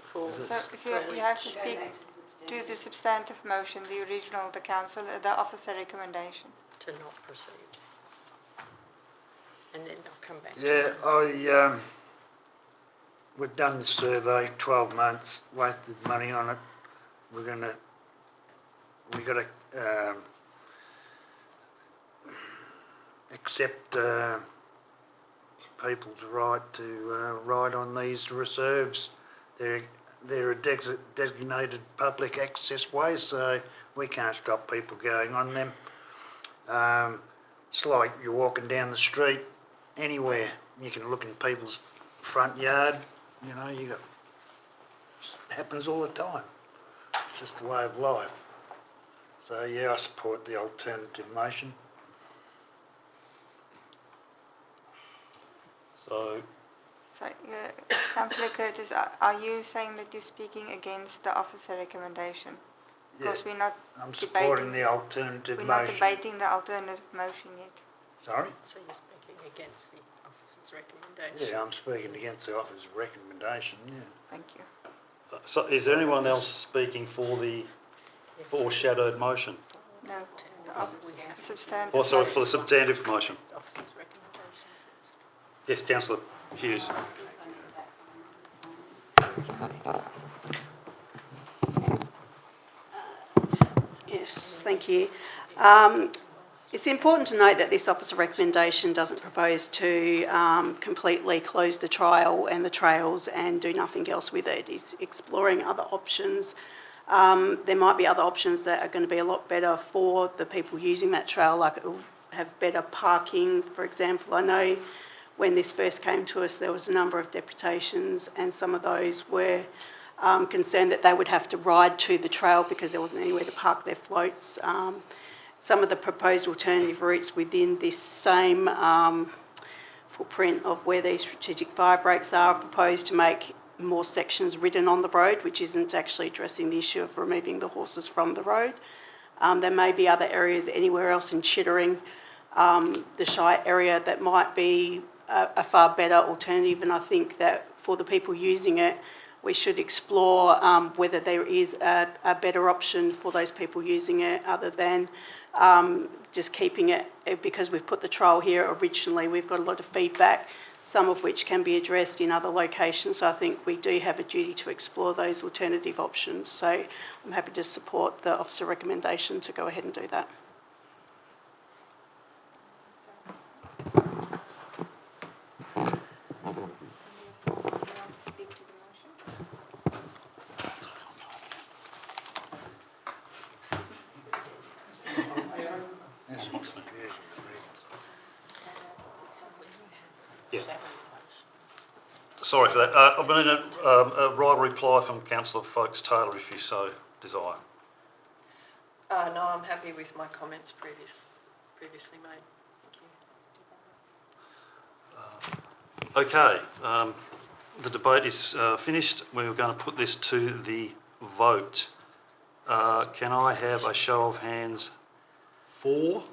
So you have to speak to the substantive motion, the original, the council, the officer recommendation. To not proceed. And then they'll come back. Yeah, we've done the survey, 12 months, wasted money on it. We've got to accept people's right to ride on these reserves. They're a designated public access way, so we can't stop people going on them. It's like you're walking down the street anywhere. You can look in people's front yard. You know, it happens all the time. It's just the way of life. So yeah, I support the alternative motion. So, Councillor Curtis, are you saying that you're speaking against the officer recommendation? Because Yeah, we're not I'm supporting the alternative motion. We're not debating the alternative motion yet. Sorry? So you're speaking against the officer's recommendation? Yeah, I'm speaking against the officer's recommendation, yeah. Thank you. so is there anyone else speaking for the foreshadowed motion? No, substantive. Or sorry, for the substantive motion? Officer's recommendation. Yes, Councillor Hughes. Yes, thank you. It's important to note that this officer recommendation doesn't propose to completely close the trail and the trails and do nothing else with it. It's exploring other options. There might be other options that are going to be a lot better for the people using that trail, like it will have better parking, for example. I know when this first came to us, there was a number of deputations, and some of those were concerned that they would have to ride to the trail because there wasn't anywhere to park their floats. Some of the proposed alternative routes within this same footprint of where these strategic fire breaks are proposed to make more sections ridden on the road, which isn't actually addressing the issue of removing the horses from the road. There may be other areas anywhere else in Chittering, the Shire area, that might be a far better alternative, and I think that for the people using it, we should explore whether there is a better option for those people using it other than just keeping it, because we've put the trial here originally. We've got a lot of feedback, some of which can be addressed in other locations. So I think we do have a duty to explore those alternative options. So I'm happy to support the officer recommendation to go ahead and do that. Yeah. Sorry for that. I'm going to write a reply from Councillor Folkes-Taylor if you so desire. No, I'm happy with my comments previously made. Thank you. Okay. The debate is finished. We're going to put this to the vote. Can I have a show of hands for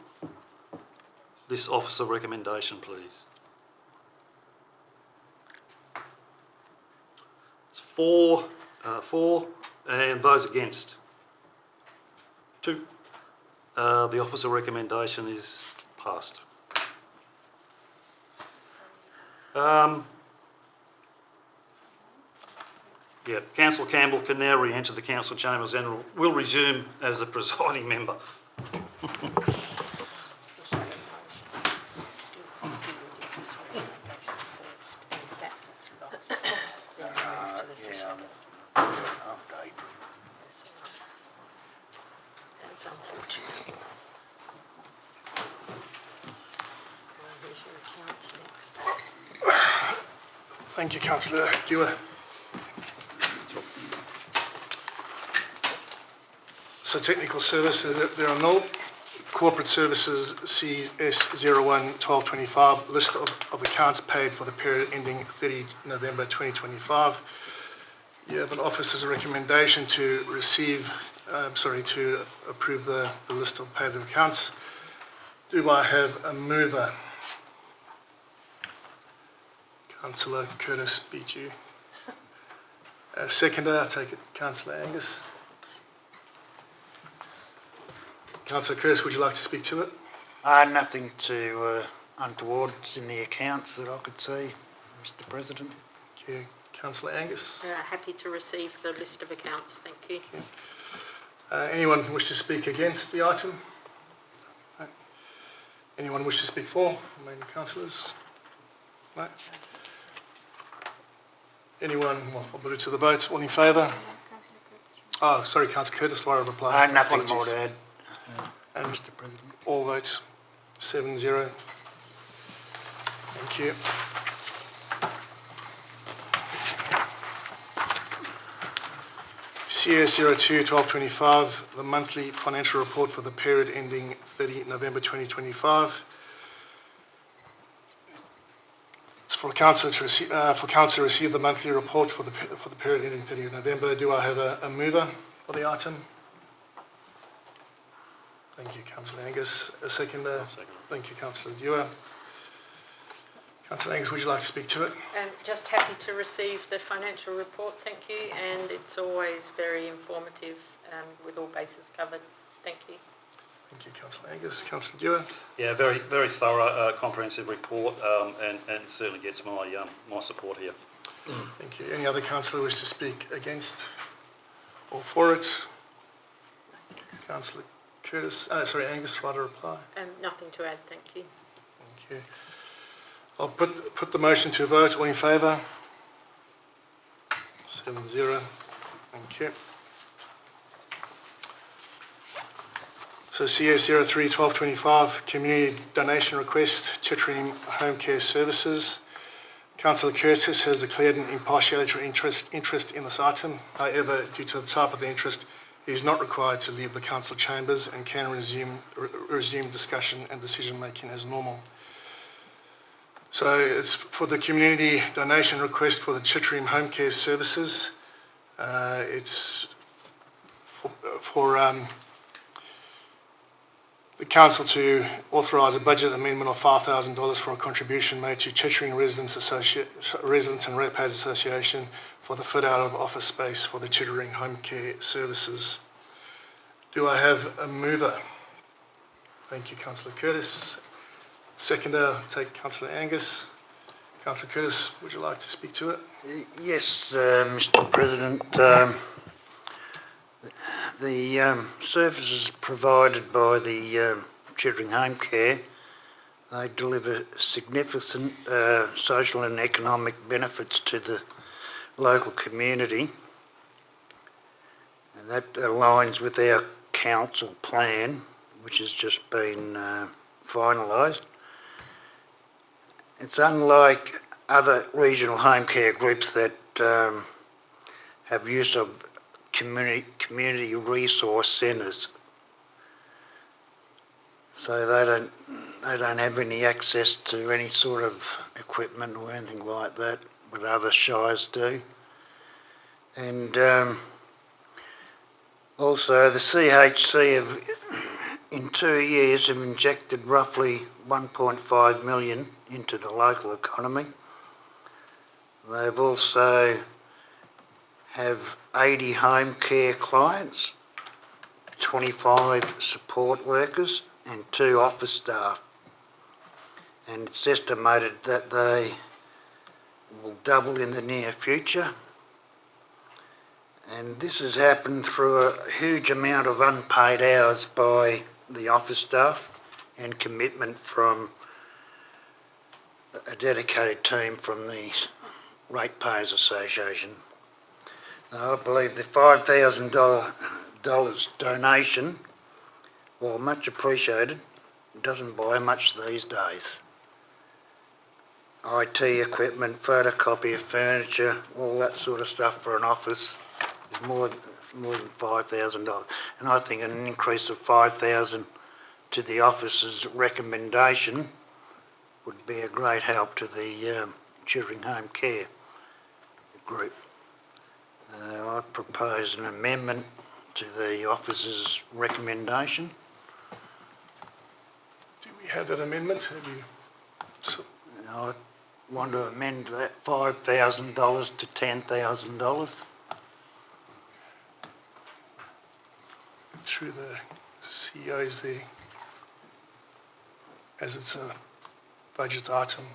this officer recommendation, please? It's four, and those against? 2. The officer recommendation is passed. Yeah, Councillor Campbell can now re-enter the council chambers and will resume as the presiding member. That's unfortunate. Here's your accounts next. Thank you, Councillor Dewar. So technical services, there are no. Corporate services, CS01-1225, list of accounts paid for the period ending 30 November 2025. You have an officer's recommendation to approve the list of paid accounts. Do I have a mover? Councillor Curtis beat you. A seconder, I take it, Councillor Angus. Councillor Curtis, would you like to speak to it? Nothing untoward in the accounts that I could see, Mr. President. Thank you. Councillor Angus? Happy to receive the list of accounts, thank you. Anyone wish to speak against the item? No. Anyone wish to speak for? Remaining councillors? No. Anyone, well, I'll put it to the vote. All in favour? Oh, sorry, Councillor Curtis, Laura reply. Nothing more to add, and Mr. President. All votes 7-0. Thank you. CS02-1225, the monthly financial report for the period ending 30 November 2025. It's for council to receive the monthly report for the period ending 30 November. Do I have a mover for the item? Thank you, Councillor Angus. A seconder? Second. Thank you, Councillor Dewar. Councillor Angus, would you like to speak to it? Just happy to receive the financial report, thank you, and it's always very informative with all bases covered. Thank you. Thank you, Councillor Angus. Councillor Dewar? Yeah, very, very thorough, comprehensive report, and certainly gets my my support here. Thank you. Any other councillor wish to speak against or for it? Councillor Curtis, Angus, try to reply. Nothing to add, thank you. Thank you. I'll put the motion to a vote. All in favour? 7-0. Thank you. So CS03-1225, community donation request, Chittering Home Care Services. Councillor Curtis has declared an impartiality interest in this item. However, due to the type of the interest, he is not required to leave the council chambers and can resume discussion and decision making as normal. So it's for the community donation request for the Chittering Home Care Services. It's for the council to authorise a budget amendment of $5,000 for a contribution made to Chittering Residents and Ratepayers Association for the fit-out of office space for the Chittering Home Care Services. Do I have a mover? Thank you, Councillor Curtis. Seconder, take Councillor Angus. Councillor Curtis, would you like to speak to it? Yes, Mr. President. The services provided by the Chittering Home Care, they deliver significant social and economic benefits to the local community, and that aligns with our council plan, which has just been finalised. It's unlike other regional home care groups that have use of community resource centres, so they don't have any access to any sort of equipment or anything like that, but other shires do. And also the CHC have, in 2 years, have injected roughly 1.5 million into the local economy. They've also have 80 home care clients, 25 support workers and 2 office staff. And it's estimated that they will double in the near future. And this has happened through a huge amount of unpaid hours by the office staff and commitment from a dedicated team from the Ratepayers Association. Now, I believe the $5,000 donation, while much appreciated, doesn't buy much these days. IT equipment, photocopier, furniture, all that sort of stuff for an office is more than $5,000. And I think an increase of $5,000 to the office's recommendation would be a great help to the Chittering Home Care group. I propose an amendment to the office's recommendation. Do we have that amendment? Have you? I want to amend that $5,000 to $10,000. Through the CEOs there, as it's a budget item.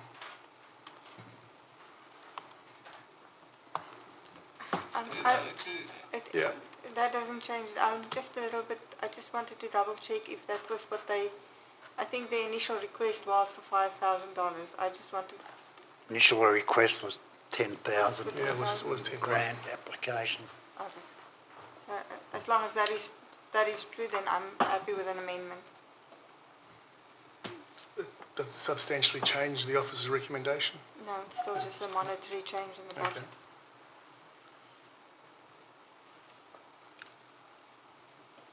Yeah. That doesn't change. Just a little bit, I just wanted to double check if that was what I think the initial request was for $5,000. I just wanted... Initial request was 10,000. Yeah, it was 10,000. Grant application. Okay. So as long as that is true, then I'm happy with an amendment. Does it substantially change the office's recommendation? No, it's still just a monetary change in the budget. Okay.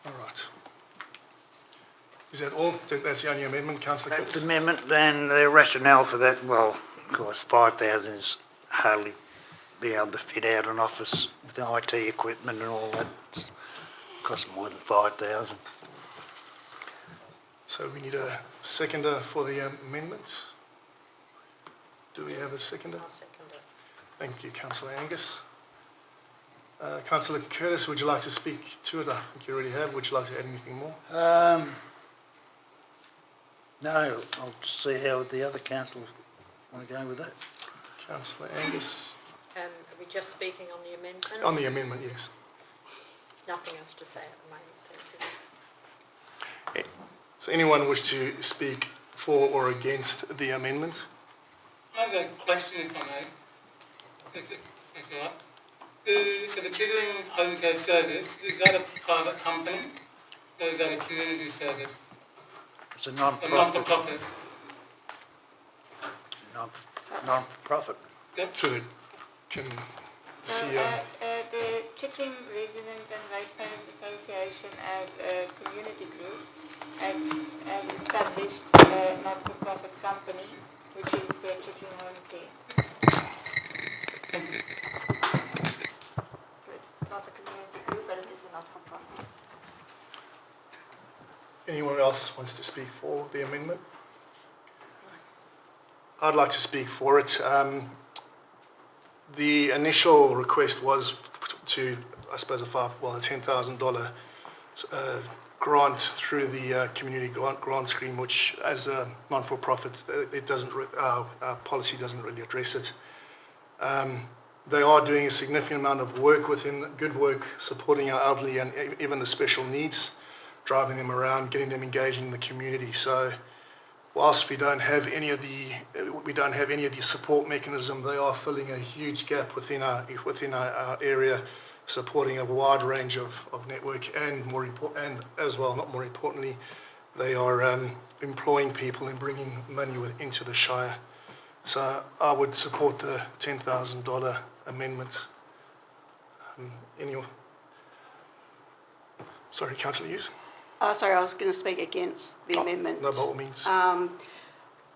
All right. Is that all? That's the only amendment, Councillor Curtis? That's the amendment, and the rationale for that, well, of course, 5,000 is hardly be able to fit out an office with the IT equipment and all that. It's costs more than 5,000. So we need a seconder for the amendment. Do we have a seconder? I'll second it. Thank you, Councillor Angus. Councillor Curtis, would you like to speak to it? I think you already have. Would you like to add anything more? No, I'll see how the other councillors want to go with that. Councillor Angus. Are we just speaking on the amendment? On the amendment, yes. Nothing else to say at the moment, thank you. So anyone wish to speak for or against the amendment? I have a question, if I may. Thanks a lot. So the Chittering Home Care Service, is that a private company or is that a community service? It's a non-profit. A non-for-profit? Non-profit. Yep. Through the CEO. The Chittering Residents and Ratepayers Association as a community group has established a not-for-profit company, which is the Chittering Home Care. So it's not a community group, but it is a not-for-profit. Anyone else wants to speak for the amendment? I'd like to speak for it. The initial request was to, I suppose, a $10,000 grant through the community grant scheme, which, as a non-for-profit, our policy doesn't really address it. They are doing a significant amount of work good work, supporting our elderly and even the special needs, driving them around, getting them engaged in the community. So, whilst we don't have any of the support mechanism, they are filling a huge gap within our area, supporting a wide range of network, and not more importantly, they are employing people and bringing money into the Shire. So I would support the $10,000 amendment. Anyone? Sorry, Councillor Hughes. Sorry, I was going to speak against the amendment. No, by all means.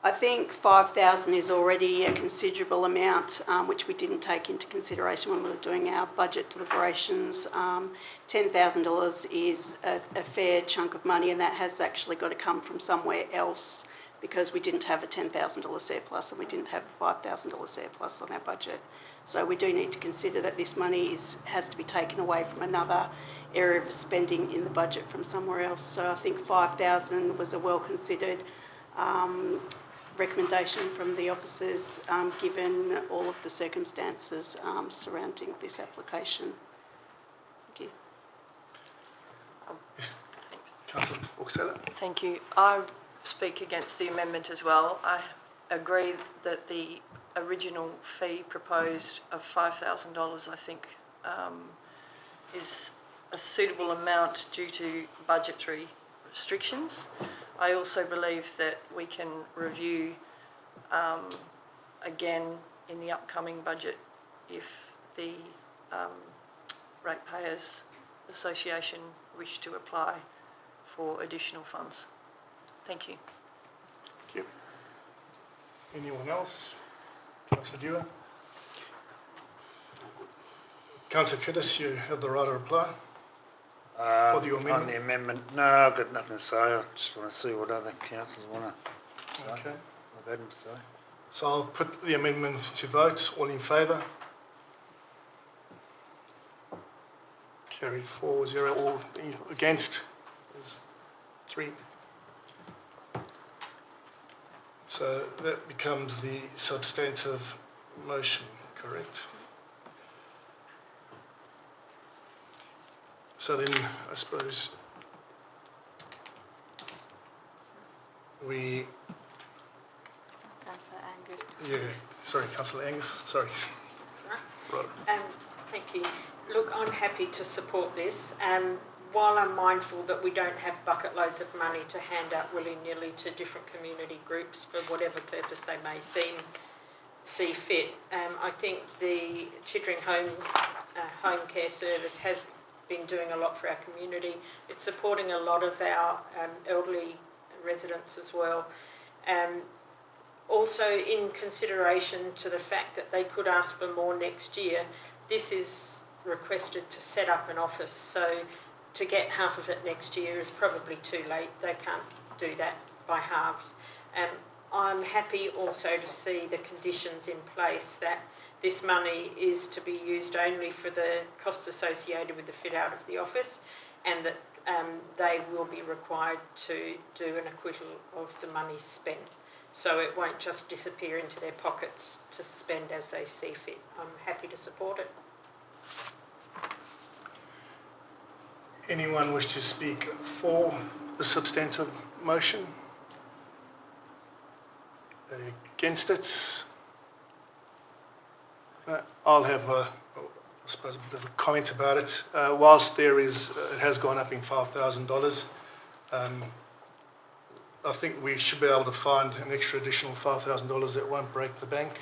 I think 5,000 is already a considerable amount, which we didn't take into consideration when we were doing our budget deliberations. $10,000 is a fair chunk of money, and that has actually got to come from somewhere else, because we didn't have a $10,000 surplus and we didn't have a $5,000 surplus on our budget. So we do need to consider that this money has to be taken away from another area of spending in the budget from somewhere else. So I think 5,000 was a well-considered recommendation from the officers, given all of the circumstances surrounding this application. Thank you. Yes. Councillor Foxella. Thank you. I speak against the amendment as well. I agree that the original fee proposed of $5,000, I think, is a suitable amount due to budgetary restrictions. I also believe that we can review again in the upcoming budget if the Ratepayers Association wish to apply for additional funds. Thank you. Thank you. Anyone else? Councillor Dewar? Councillor Curtis, you have the right to reply. For the amendment? On the amendment, no, I've got nothing to say. I just want to see what other councillors want to say. Okay. I've had them say. So I'll put the amendment to vote. All in favour? Carried 4-0. All against? There's 3. So that becomes the substantive motion, correct? So then, I suppose we... Councillor Angus. Yeah, sorry, Councillor Angus, sorry. That's right. Thank you. Look, I'm happy to support this. While I'm mindful that we don't have bucket loads of money to hand out willy-nilly to different community groups for whatever purpose they may see fit, I think the Chittering home care service has been doing a lot for our community. It's supporting a lot of our elderly residents as well. Also, in consideration to the fact that they could ask for more next year, this is requested to set up an office. So to get half of it next year is probably too late. They can't do that by halves. I'm happy also to see the conditions in place that this money is to be used only for the costs associated with the fit out of the office, and that they will be required to do an acquittal of the money spent. So it won't just disappear into their pockets to spend as they see fit. I'm happy to support it. Anyone wish to speak for the substantive motion? Against it? I'll have I suppose a bit of a comment about it. Whilst it has gone up in $5,000, I think we should be able to find an extra additional $5,000 that won't break the bank.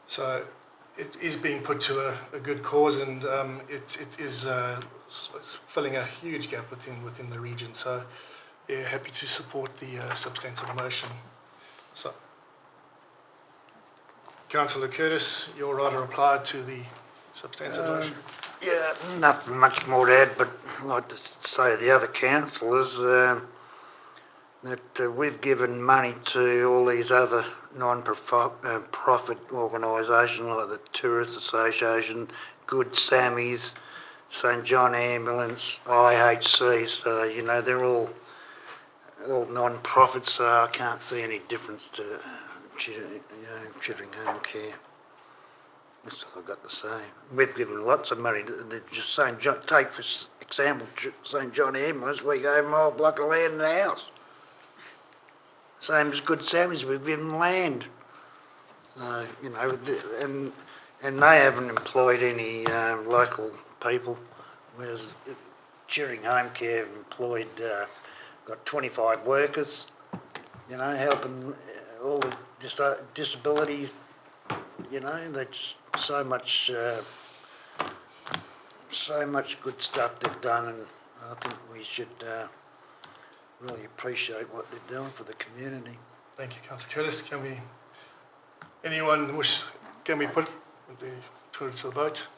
So it is being put to a good cause, and it is filling a huge gap within the region. So, yeah, happy to support the substantive motion. So, Councillor Curtis, your right to reply to the substantive motion. Yeah, nothing much more to add, but like to say to the other councillors that we've given money to all these other non-profit organisations like the Tourist Association, Good Sammys, St John Ambulance, IHC, so, you know, they're all non-profits, so I can't see any difference to Chittering Home Care. That's all I've got to say. We've given lots of money to just St John. Take for example St John Ambulance. We gave them a whole block of land and a house. Same as Good Sammys, we've given them land. You know, and they haven't employed any local people, whereas Chittering Home Care have employed, got 25 workers, you know, helping all the disabilities. You know, there's so much good stuff they've done, and I think we should really appreciate what they're doing for the community. Thank you, Councillor Curtis. Can we put it to the vote?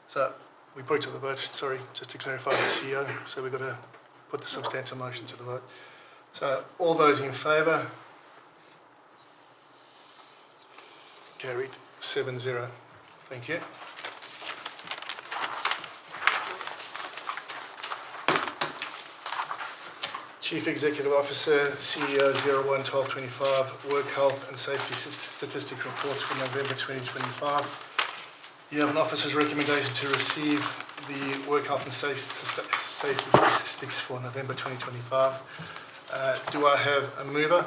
So we put it to the vote, sorry, just to clarify the CEO, so we've got to put the substantive motion to the vote. So all those in favour? Carried 7-0. Thank you. Chief Executive Officer, CEO 01/12/25, Work Health and Safety Statistic Reports for November 2025. You have an officer's recommendation to receive the Work Health and Safety Statistics for November 2025. Do I have a mover?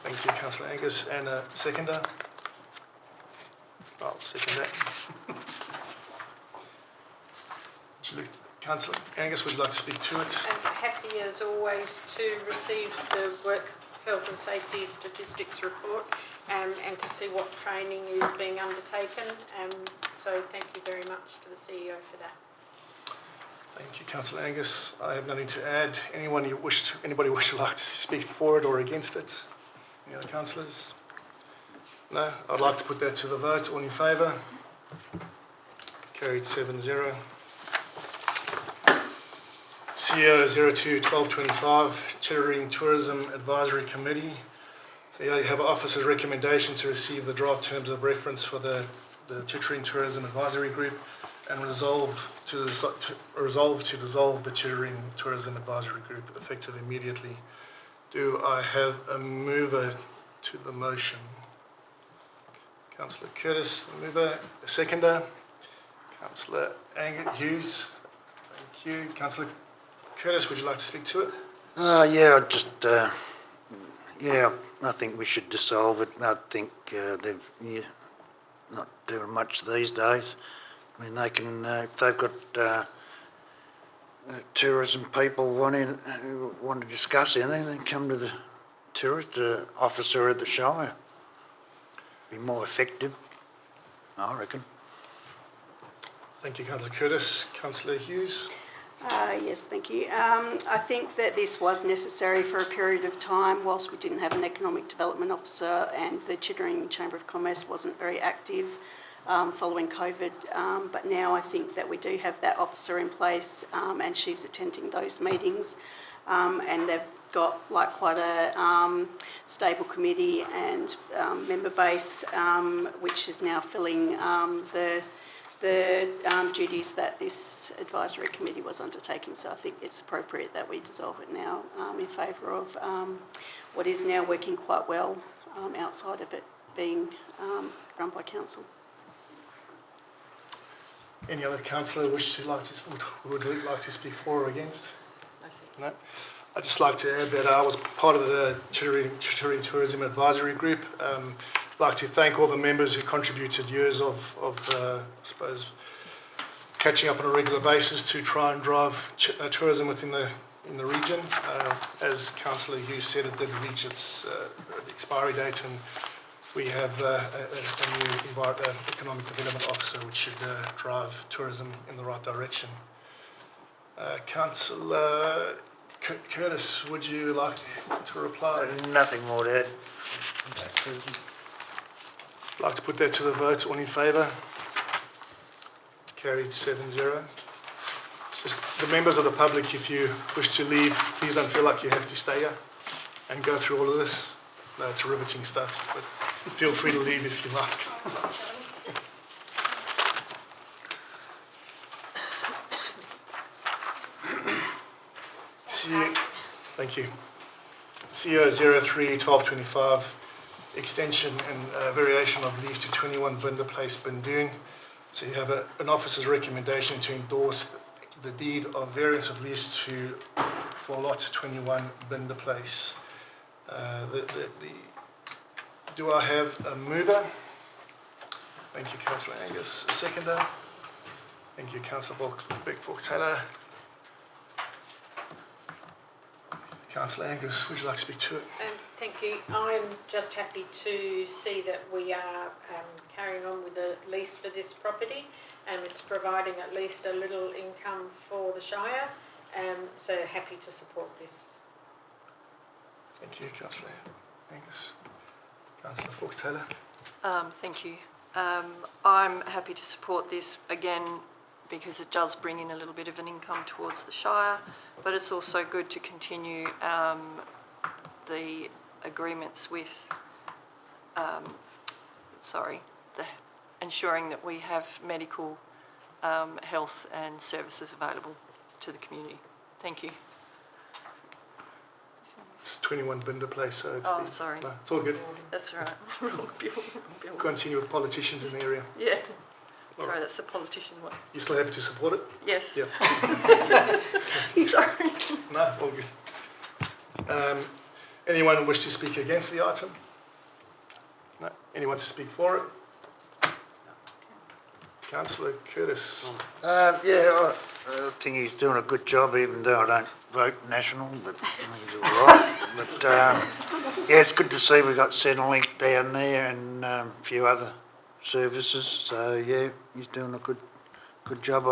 Thank you, Councillor Angus. And a seconder? I'll second that. Councillor Angus, would you like to speak to it? I'm happy as always to receive the Work Health and Safety Statistics report and to see what training is being undertaken. So thank you very much to the CEO for that. Thank you, Councillor angus. I have nothing to add. Anybody wish to like to speak for it or against it? Any other councillors? No? I'd like to put that to the vote. All in favour? Carried 7-0. CEO 02/12/25, Chittering Tourism Advisory Committee. So yeah, you have an officer's recommendation to receive the draft terms of reference for the Chittering Tourism Advisory Group and resolve to dissolve the Chittering Tourism Advisory Group effective immediately. Do I have a mover to the motion? Councillor Curtis, the mover. A seconder? Councillor Hughes. Thank you. Councillor Curtis, would you like to speak to it? I think we should dissolve it. I think they're not doing much these days. I mean, they can, if they've got tourism people want to discuss anything, then come to the tourist officer at the Shire. Be more effective, I reckon. Thank you, Councillor Curtis. Councillor Hughes? Yes, thank you. I think that this was necessary for a period of time whilst we didn't have an economic development officer and the Chittering Chamber of Commerce wasn't very active following COVID. But now I think that we do have that officer in place and she's attending those meetings and they've got quite a stable committee and member base which is now filling the duties that this advisory committee was undertaking. So I think it's appropriate that we dissolve it now in favour of what is now working quite well outside of it being run by council. Any other councillor would like to speak for or against? No? I'd just like to add that I was part of the Chittering Tourism Advisory Group. I'd like to thank all the members who contributed years of I suppose, catching up on a regular basis to try and drive tourism within the region. As Councillor Hughes said, it did reach its expiry date, and we have a new economic development officer which should drive tourism in the right direction. Councillor Curtis, would you like to reply? Nothing more to add. I'd like to put that to the vote. All in favour? Carried 7-0. Just the members of the public, if you wish to leave, please don't feel like you have to stay here and go through all of this. No, it's riveting stuff, but feel free to leave if you like. Thank you. CO 03-1225, extension and variation of lease to 21 Binder Place, Bindoon. So you have an officer's recommendation to endorse the deed of variance of lease for lot 21 Binder Place. Do I have a mover? Thank you, Councillor Angus. A seconder? Thank you, Councillor Beck-Taylor. Councillor Angus, would you like to speak to it? Thank you. I'm just happy to see that we are carrying on with the lease for this property, and it's providing at least a little income for the Shire, so happy to support this. Thank you, Councillor Angus. Councillor Fox-Taylor. Thank you. I'm happy to support this again because it does bring in a little bit of an income towards the Shire, but it's also good to continue the agreements with, ensuring that we have medical, health and services available to the community. Thank you. It's 21 Binder Place, so it's... Sorry. No, it's all good. That's right. Continue with politicians in the area. Yeah. Sorry, that's the politician one. You still happy to support it? Yes. Yeah. Sorry. No, all good. Anyone wish to speak against the item? No. Anyone to speak for it? Councillor Curtis. I think he's doing a good job, even though I don't vote National, but I think he's all right. But it's good to see we've got Centrelink down there and a few other services. So he's doing a good job.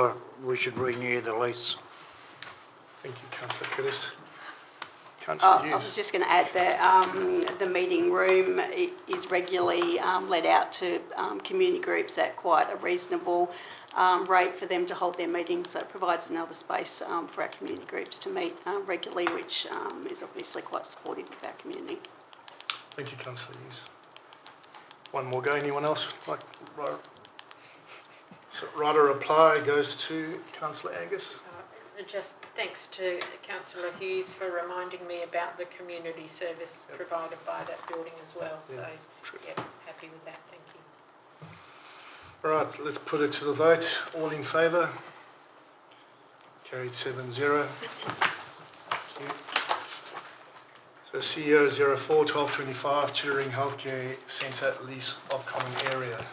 We should renew the lease. Thank you, Councillor Curtis. Councillor Hughes. I was just going to add that the meeting room is regularly let out to community groups at quite a reasonable rate for them to hold their meetings, so it provides another space for our community groups to meet regularly, which is obviously quite supportive of our community. Thank you, Councillor Hughes. One more go. Anyone else? So right of reply goes to Councillor Angus. Just thanks to Councillor Hughes for reminding me about the community service provided by that building as well. So, happy with that. Thank you. All right, let's put it to the vote. All in favour? Carried 7-0. Thank you. So CEO 04-1225, Chittering Healthcare Centre lease of common area.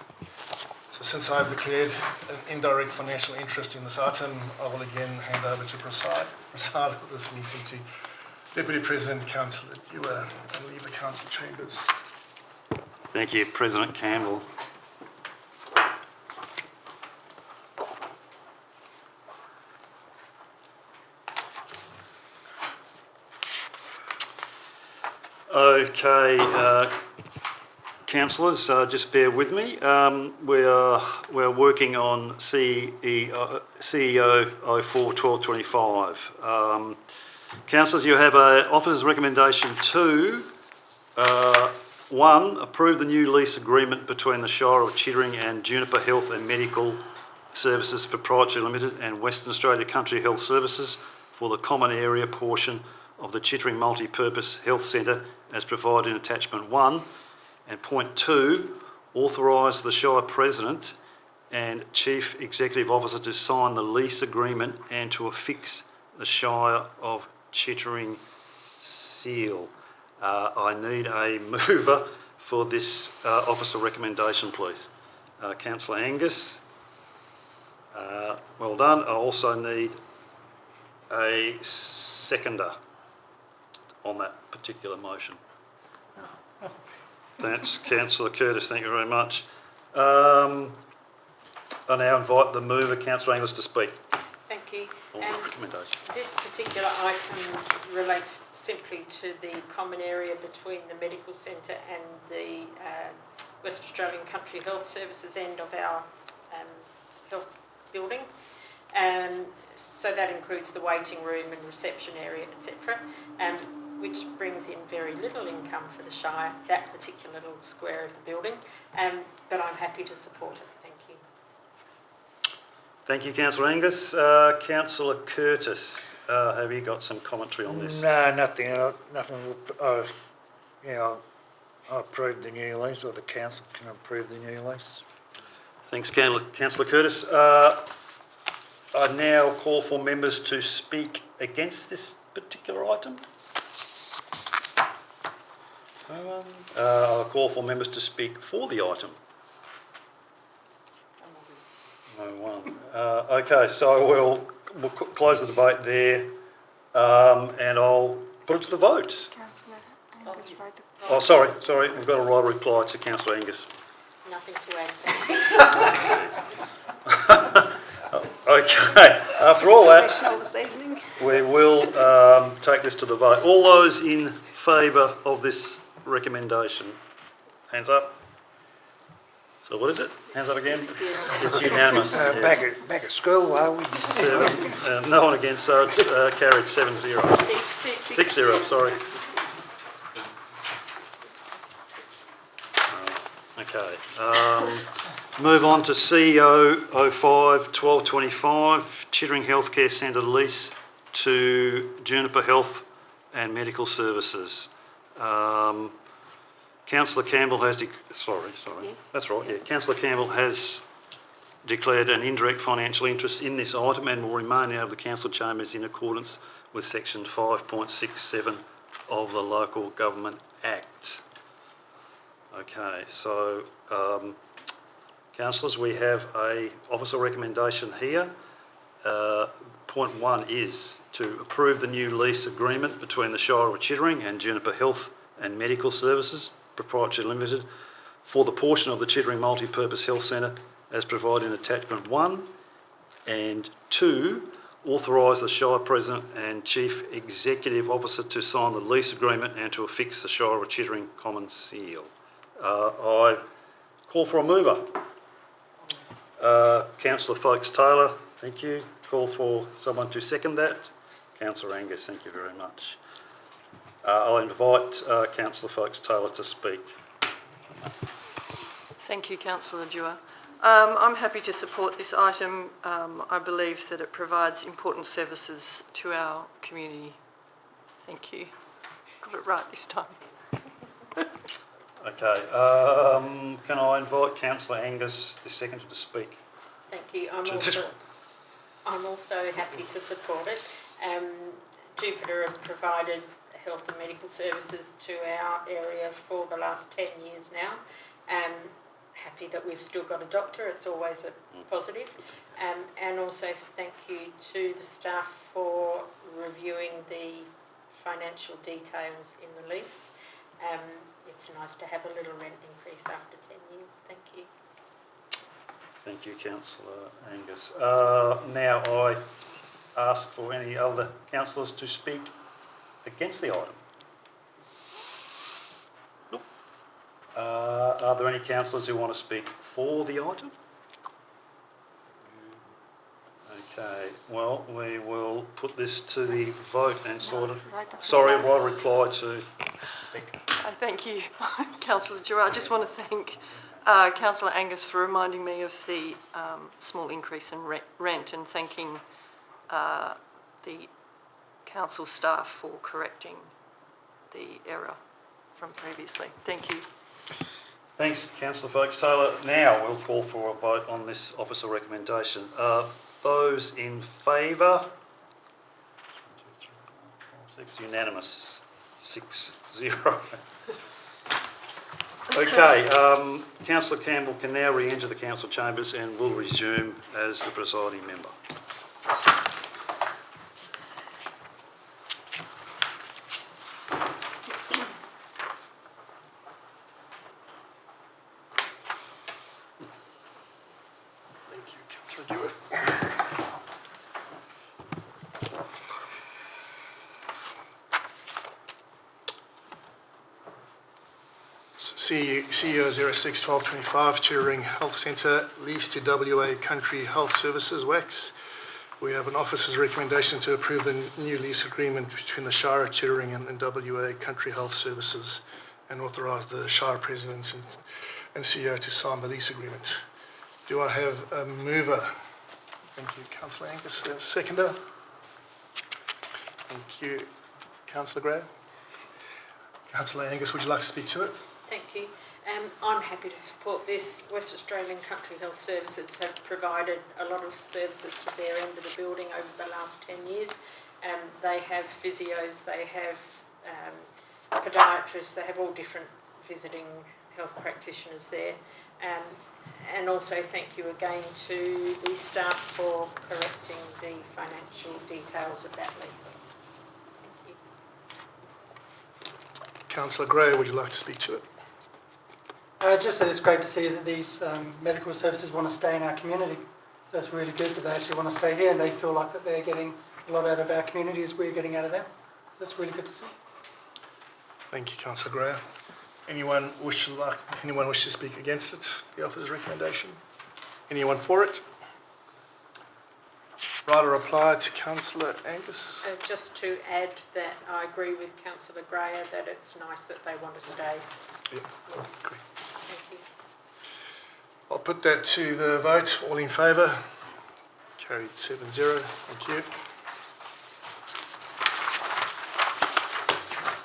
So since I've declared an indirect financial interest in this item, I will again hand over to preside of this meeting to Deputy President Councillor Dewar and leave the council chambers. Thank you, President Campbell. Okay, councillors, just bear with me. We're working on CEO 04-1225. Councillors, you have an officer's recommendation 2. 1, approve the new lease agreement between the Shire of Chittering and Juniper Health and Medical Services Proprietary Limited and Western Australia Country Health Services for the common area portion of the Chittering Multi-Purpose Health Centre as provided in attachment 1. And point 2, authorise the Shire President and Chief Executive Officer to sign the lease agreement and to affix the Shire of Chittering seal. I need a mover for this officer recommendation, please. Councillor Angus. Well done. I also need a seconder on that particular motion. Thanks, Councillor Curtis. Thank you very much. I now invite the mover, Councillor Angus, to speak. Thank you. On the recommendation. This particular item relates simply to the common area between the medical centre and the West Australian Country Health Services end of our health building. So that includes the waiting room and reception area, etc., which brings in very little income for the Shire, that particular little square of the building. But I'm happy to support it. Thank you. Thank you, Councillor Angus. Councillor Curtis, have you got some commentary on this? No, nothing. Nothing. I approve the new lease, or the council can approve the new lease. Thanks, Councillor Curtis. I now call for members to speak against this particular item. No one. I'll call for members to speak for the item. No one. Okay, so we'll close the debate there, and I'll put it to the vote. Councillor Angus, right. Oh, sorry, we've got a right reply to Councillor Angus. Nothing to add. Okay, after all that, Professional this evening. we will take this to the vote. All those in favour of this recommendation, hands up. So what is it? Hands up again. It's unanimous. Yeah. Back at school, are we? No one against, so it's carried 7-0. 6-0, sorry. Okay. Move on to CEO 05-1225, Chittering Healthcare Centre lease to Juniper Health and Medical Services. Councillor Campbell has Yes. That's right. Yeah, Councillor Campbell has declared an indirect financial interest in this item and will remain out of the council chambers in accordance with section 5.67 of the Local Government Act. Okay, so councillors, we have a officer recommendation here. Point 1 is to approve the new lease agreement between the Shire of Chittering and Juniper Health and Medical Services Proprietary Limited for the portion of the Chittering Multi-Purpose Health Centre as provided in attachment 1, and 2, authorise the Shire President and Chief Executive Officer to sign the lease agreement and to affix the Shire of Chittering Common Seal. I call for a mover. Councillor Folkes-Taylor, thank you. Call for someone to second that. Councillor Angus, thank you very much. I'll invite Councillor Folkes-Taylor to speak. Thank you, Councillor Dewar. I'm happy to support this item. I believe that it provides important services to our community. Thank you. Got it right this time. Okay. Can I invite Councillor Angus, the second, to speak? Thank you. I'm also happy to support it. Jupiter have provided health and medical services to our area for the last 10 years now. Happy that we've still got a doctor, it's always a positive. And also thank you to the staff for reviewing the financial details in the lease. It's nice to have a little rent increase after 10 years. Thank you. Thank you, Councillor Angus. Now I ask for any other councillors to speak against the item. Nope. Are there any councillors who want to speak for the item? Okay, well, we will put this to the vote and sort of... Sorry, I'll reply to... Thank you, Councillor Dewar. I just want to thank Councillor Angus for reminding me of the small increase in rent and thanking the council staff for correcting the error from previously. Thank you. Thanks, Councillor Folkes-Taylor. Now we'll call for a vote on this officer recommendation. Those in favour? 6, unanimous. 6-0. Okay, Councillor Campbell can now re-enter the council chambers and will resume as the presiding member. Thank you, Councillor Dewar. CEO 06-1225, Chittering Health Centre, lease to WA Country Health Services, WACS. We have an officer's recommendation to approve the new lease agreement between the Shire of Chittering and WA Country Health Services and authorise the Shire President and CEO to sign the lease agreement. Do I have a mover? Thank you, Councillor Angus. A seconder? Thank you, Councillor Gray. Councillor Angus, would you like to speak to it? Thank you. I'm happy to support this. West Australian Country Health Services have provided a lot of services to their end of the building over the last 10 years. They have physios, they have podiatrists, they have all different visiting health practitioners there. And also thank you again to the staff for correcting the financial details of that lease. Thank you. Councillor Gray, would you like to speak to it? Just that it's great to see that these medical services want to stay in our community. So it's really good that they actually want to stay here and they feel like that they're getting a lot out of our community as we're getting out of them. So that's really good to see. Thank you, Councillor Gray. Anyone wish to speak against it, the officer's recommendation? Anyone for it? Right, a reply to Councillor Angus. Just to add that I agree with Councillor Greyer that it's nice that they want to stay. Yeah, I agree. Thank you. I'll put that to the vote. All in favour? Carried 7-0. Thank you.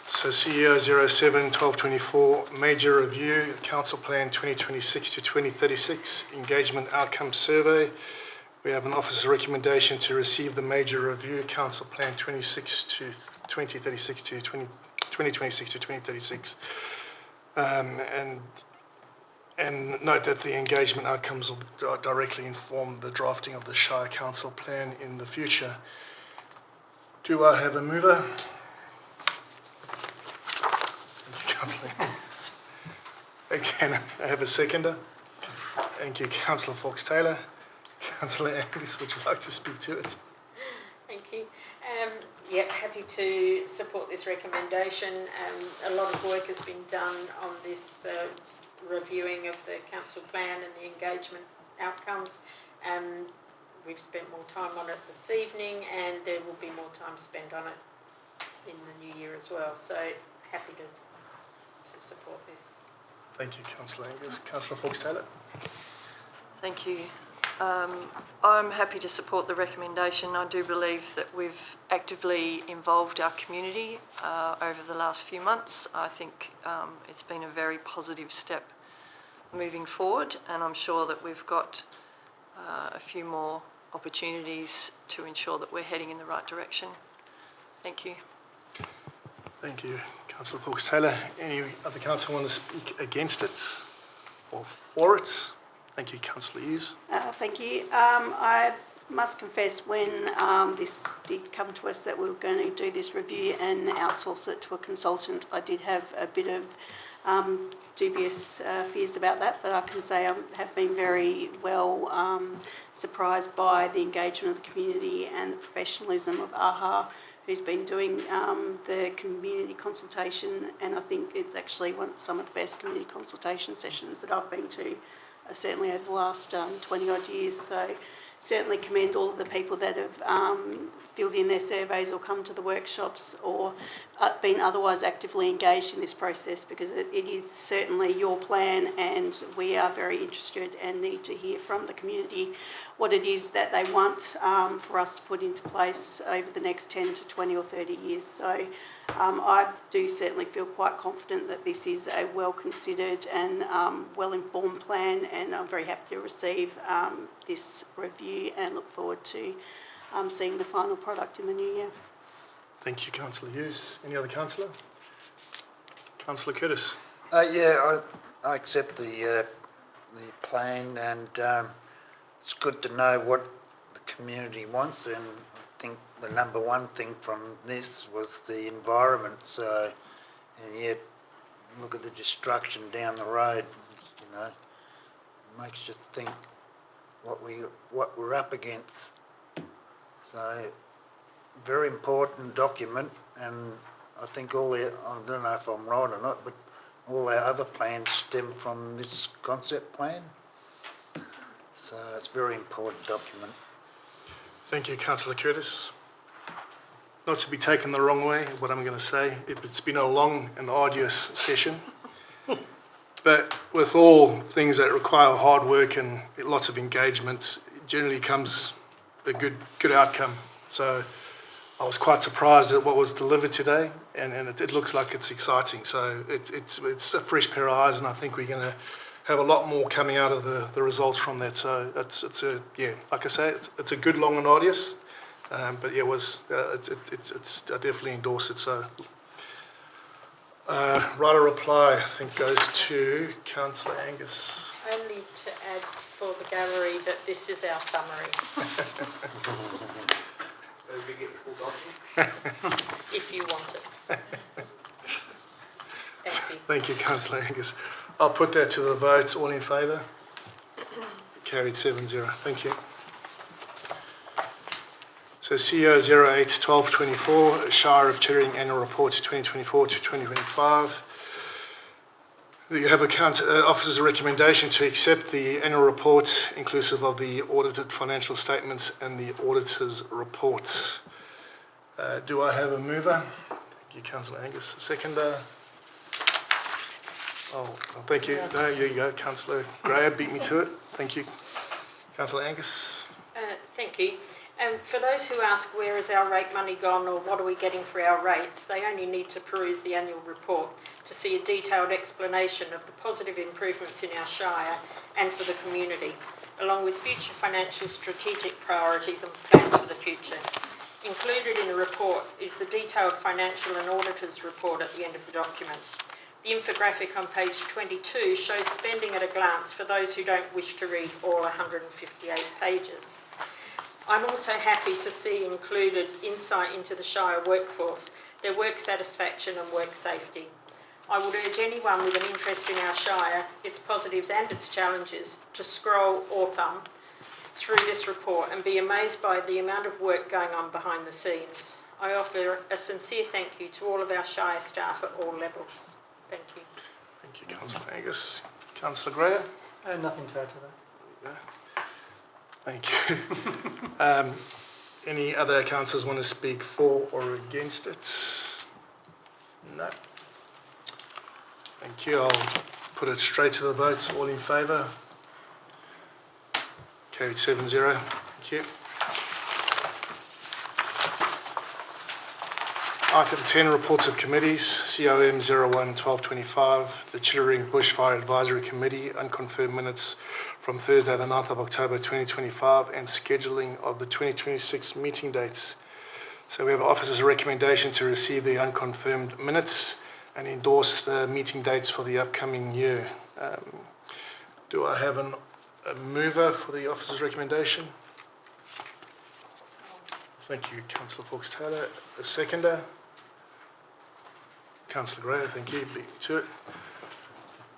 So CEO 07-1224, major review, Council Plan 2026 to 2036, engagement outcome survey. We have an officer's recommendation to receive the major review, Council Plan 2026 to 2036 to 2026 to 2036. And note that the engagement outcomes will directly inform the drafting of the Shire Council Plan in the future. Do I have a mover? Thank you, Councillor Angus. Again, I have a seconder. Thank you, Councillor Fox-Taylor. Councillor Angus, would you like to speak to it? Thank you. Yep, happy to support this recommendation. A lot of work has been done on this reviewing of the council plan and the engagement outcomes. We've spent more time on it this evening and there will be more time spent on it in the new year as well. So happy to support this. Thank you, Councillor Angus. Councillor Fox-Taylor. Thank you. I'm happy to support the recommendation. I do believe that we've actively involved our community over the last few months. I think it's been a very positive step moving forward, and I'm sure that we've got a few more opportunities to ensure that we're heading in the right direction. Thank you. Thank you, Councillor Fox-Taylor. Any other councillor want to speak against it or for it? Thank you, Councillor Hughes. Thank you. I must confess when this did come to us that we were going to do this review and outsource it to a consultant, I did have a bit of dubious fears about that, but I can say I have been very well surprised by the engagement of the community and the professionalism of AHA, who's been doing the community consultation, and I think it's actually some of the best community consultation sessions that I've been to, certainly over the last 20 odd years. So certainly commend all of the people that have filled in their surveys or come to the workshops or been otherwise actively engaged in this process, because it is certainly your plan and we are very interested and need to hear from the community what it is that they want for us to put into place over the next 10 to 20 or 30 years. So I do certainly feel quite confident that this is a well-considered and well-informed plan, and I'm very happy to receive this review and look forward to seeing the final product in the new year. Thank you, Councillor Hughes. Any other councillor? Councillor Curtis. Yeah, I accept the plan, and it's good to know what the community wants, and I think the number one thing from this was the environment. So, and yet look at the destruction down the road, you know, it makes you think what we're up against. So, very important document, and I think I don't know if I'm right or not, but all our other plans stem from this concept plan. So it's a very important document. Thank you, Councillor Curtis. Not to be taken the wrong way, what I'm going to say, it's been a long and arduous session. But with all things that require hard work and lots of engagement, it generally comes a good outcome. So I was quite surprised at what was delivered today, and it looks like it's exciting. So it's a fresh pair of eyes, and I think we're going to have a lot more coming out of the results from that. So it's a like I say, it's a good, long and arduous, but yeah, it's I definitely endorse it. So right of reply, I think, goes to Councillor Angus. Only to add for the gallery that this is our summary. So we get the full document? If you want it. Thank you. Thank you, Councillor Angus. I'll put that to the vote. All in favour? Carried 7-0. Thank you. So CO 08-1224, Shire of Chittering Annual Report 2024 to 2025. You have a officer's recommendation to accept the annual report inclusive of the audited financial statements and the auditor's report. Do I have a mover? Thank you, Councillor Angus. Seconder? Oh, thank you. No, here you go. Councillor Gray beat me to it. Thank you. Councillor Angus? Thank you. And for those who ask where is our rate money gone or what are we getting for our rates, they only need to peruse the annual report to see a detailed explanation of the positive improvements in our Shire and for the community, along with future financial strategic priorities and plans for the future. Included in the report is the detailed financial and auditor's report at the end of the document. The infographic on page 22 shows spending at a glance for those who don't wish to read all 158 pages. I'm also happy to see included insight into the Shire workforce, their work satisfaction and work safety. I would urge anyone with an interest in our Shire, its positives and its challenges, to scroll or thumb through this report and be amazed by the amount of work going on behind the scenes. I offer a sincere thank you to all of our Shire staff at all levels. Thank you. Thank you, Councillor Angus. Councillor Greer? Nothing to add to that. Thank you. Any other councillors want to speak for or against it? No. Thank you. I'll put it straight to the vote. All in favour? Carried 7-0. Thank you. Item 10, reports of committees. COM 01-1225, the Chittering Bushfire Advisory Committee, unconfirmed minutes from Thursday the 9th of October 2025 and scheduling of the 2026 meeting dates. So we have officer's recommendation to receive the unconfirmed minutes and endorse the meeting dates for the upcoming year. Do I have a mover for the officer's recommendation? Thank you, Councillor Fawkes-Taylor. A seconder? Councillor Gray, thank you. Beat me to it.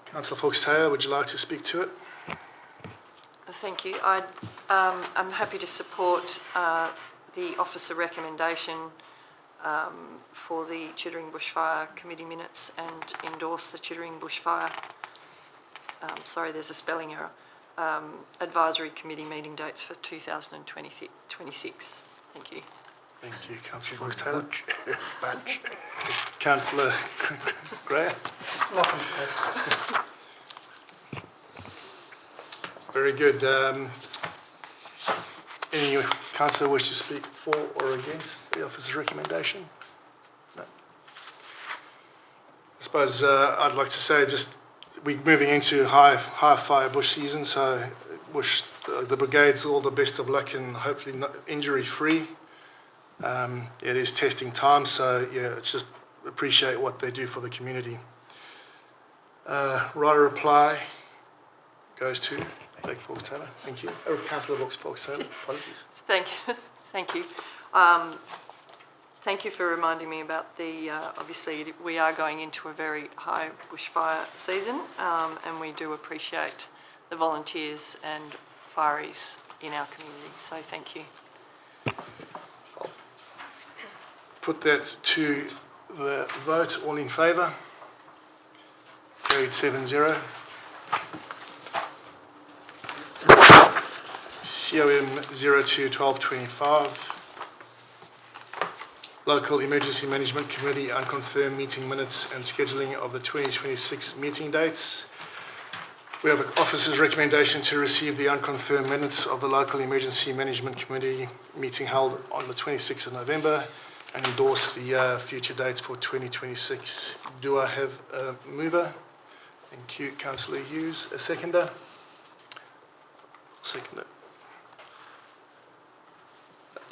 Councillor Fawkes-Taylor, would you like to speak to it? Thank you. I'm happy to support the officer recommendation for the Chittering Bushfire Committee minutes and endorse the Chittering Bushfire, sorry, there's a spelling error, Advisory Committee meeting dates for 2026. Thank you. Thank you, Councillor Fawkes-Taylor. Councillor Gray. Very good. Any councillor wish to speak for or against the officer's recommendation? No. I suppose I'd like to say just we're moving into high fire bush season, so wish the brigades all the best of luck and hopefully not injury free. It is testing time, so yeah, it's just appreciate what they do for the community. Right of reply goes to Blake Fawkes-Taylor. Thank you. Oh, Councillor Fawkes-Taylor. Apologies. Thank you. Thank you for reminding me about the, obviously we are going into a very high bushfire season, and we do appreciate the volunteers and fireys in our community, so thank you. Put that to the vote. All in favour? Carried 7-0. COM 02-1225. Local Emergency Management Committee unconfirmed meeting minutes and scheduling of the 2026 meeting dates. We have an officer's recommendation to receive the unconfirmed minutes of the Local Emergency Management Committee meeting held on the 26th of November and endorse the future dates for 2026. Do I have a mover? Thank you, Councillor Hughes. A seconder? Seconder.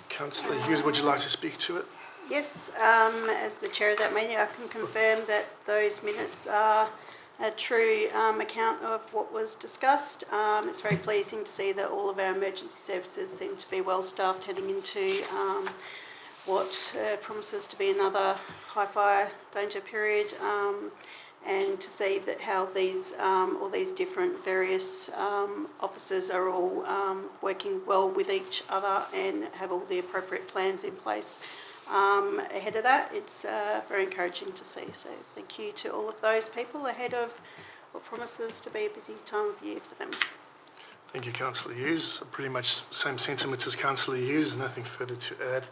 Councillor Hughes, would you like to speak to it? Yes, as the chair of that meeting, I can confirm that those minutes are a true account of what was discussed. It's very pleasing to see that all of our emergency services seem to be well staffed heading into what promises to be another high fire danger period, and to see that how these all these different various officers are all working well with each other and have all the appropriate plans in place ahead of that. It's very encouraging to see. So thank you to all of those people ahead of what promises to be a busy time of year for them. Thank you, Councillor Hughes. Pretty much same sentiment as Councillor Hughes, nothing further to add.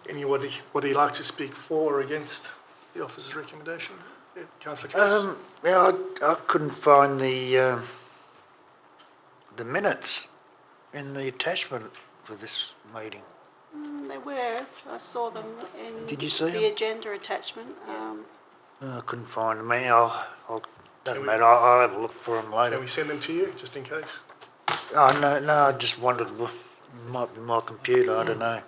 Anybody would you like to speak for or against the officer's recommendation? Yeah, Councillor Curtis. Yeah, I couldn't find the minutes in the attachment for this meeting. They were. I saw them in Did you see the them? agenda attachment. I couldn't find them. Doesn't matter. I'll have a look for them later. Can we send them to you, just in case? Oh, no, I just wondered, it might be my computer, I don't know.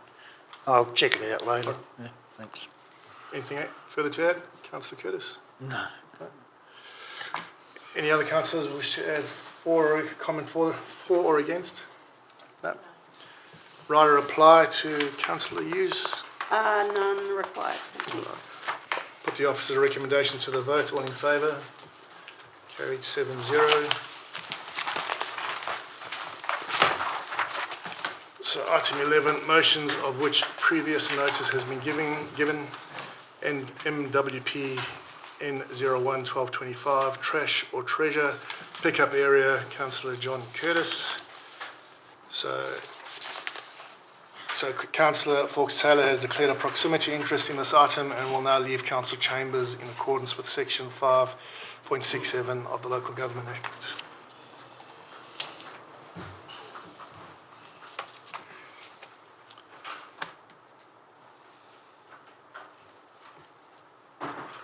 I'll check it out later. Yeah, thanks. Anything further to add, Councillor Curtis? No. Any other councillors wish to add comment for or against? No. Right, a reply to Councillor Hughes. None required. Thank you. Put the officer's recommendation to the vote. All in favour? Carried 7-0. So item 11, motions of which previous notice has been given, and MWP N01-1225, trash or treasure, pickup area, Councillor John Curtis. So Councillor Fawkes-Taylor has declared a proximity interest in this item and will now leave council chambers in accordance with section 5.67 of the Local Government Act.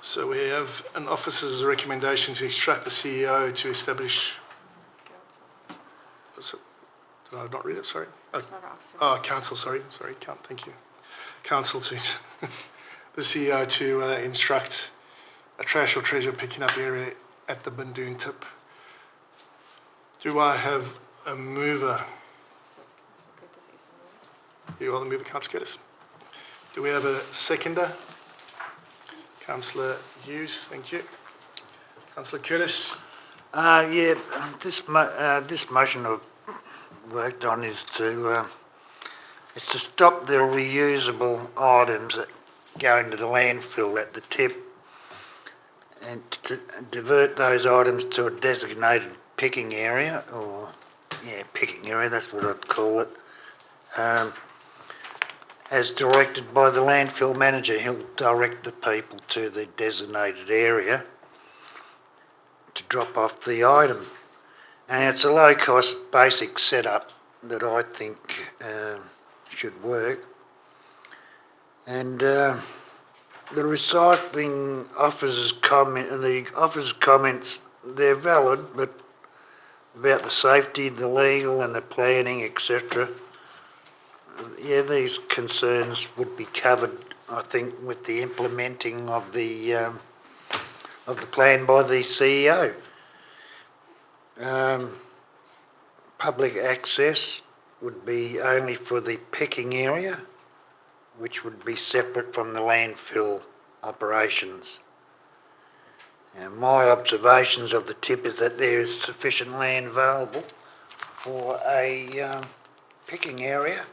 So we have an officer's recommendation to instruct the CEO to establish... Did I not read it? Sorry. Council, sorry, thank you. Council to the CEO to instruct a trash or treasure picking up area at the Bundoon tip. Do I have a mover? You are the mover, Councillor Curtis. Do we have a seconder? Councillor Hughes, thank you. Councillor Curtis. Yeah, this motion I've worked on is to stop the reusable items that go into the landfill at the tip and to divert those items to a designated picking area, picking area, that's what I'd call it. As directed by the landfill manager, he'll direct the people to the designated area to drop off the item. And it's a low-cost basic setup that I think should work. And the recycling officer's comments, they're valid, but about the safety, the legal and the planning, etc. Yeah, these concerns would be covered, I think, with the implementing of the plan by the CEO. Public access would be only for the picking area, which would be separate from the landfill operations. And my observations of the tip is that there is sufficient land available for a picking area.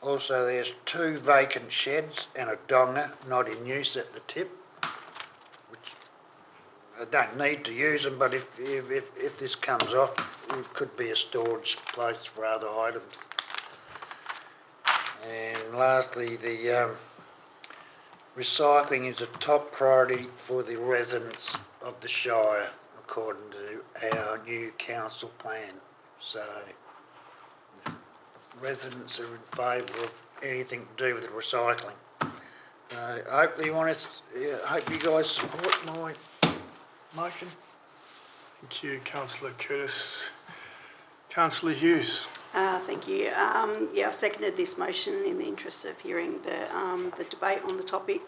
Also, there's 2 vacant sheds and a donger not in use at the tip, which I don't need to use them, but if this comes off, it could be a storage place for other items. And lastly, the recycling is a top priority for the residents of the Shire, according to our new council plan. So the residents are in favour of anything to do with recycling. Hope you guys support my motion. Thank you, Councillor Curtis. Councillor Hughes. Thank you. Yeah, I've seconded this motion in the interest of hearing the debate on the topic.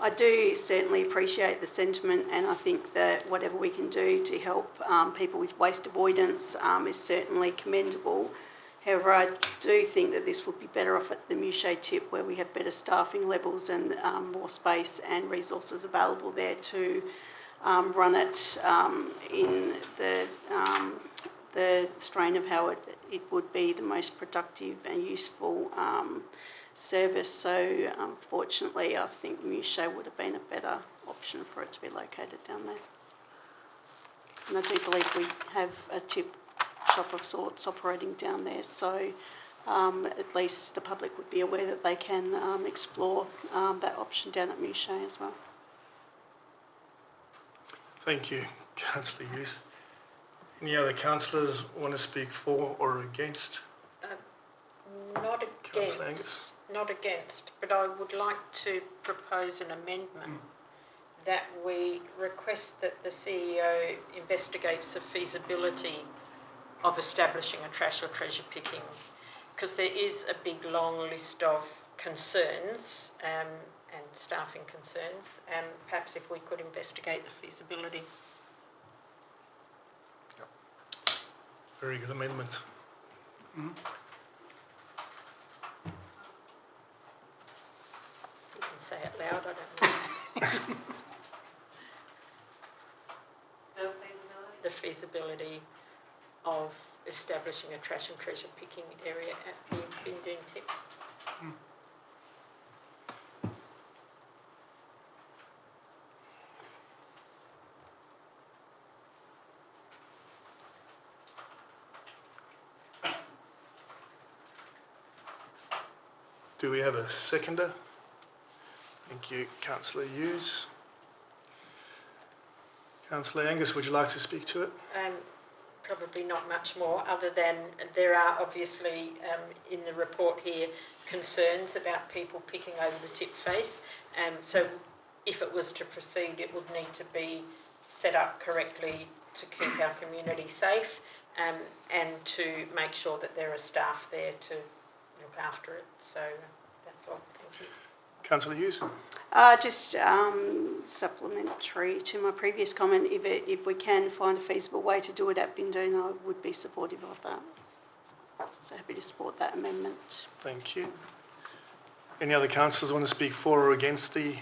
I do certainly appreciate the sentiment, and I think that whatever we can do to help people with waste avoidance is certainly commendable. However, I do think that this would be better off at the Mouchet tip, where we have better staffing levels and more space and resources available there to run it in the strain of how it would be the most productive and useful service. So unfortunately, I think Mouchet would have been a better option for it to be located down there. And I do believe we have a tip shop of sorts operating down there, so at least the public would be aware that they can explore that option down at Mouchet as well. Thank you, Councillor Hughes. Any other councillors want to speak for or against? Not Councillor Angus. against, but I would like to propose an amendment that we request that the CEO investigates the feasibility of establishing a trash or treasure picking, because there is a big long list of concerns and staffing concerns, and perhaps if we could investigate the feasibility. Very good amendment. You can say it loud, I don't know. The feasibility of establishing a trash and treasure picking area at the Bindoon tip. Do we have a seconder? Thank you, Councillor Hughes. Councillor Angus, would you like to speak to it? Probably not much more, other than there are obviously in the report here concerns about people picking over the tip face. So if it was to proceed, it would need to be set up correctly to keep our community safe and to make sure that there are staff there to look after it. So that's all. Thank you. Councillor Hughes? Just supplementary to my previous comment, if we can find a feasible way to do it at Bindoon, I would be supportive of that. So happy to support that amendment. Thank you. Any other councillors want to speak for or against the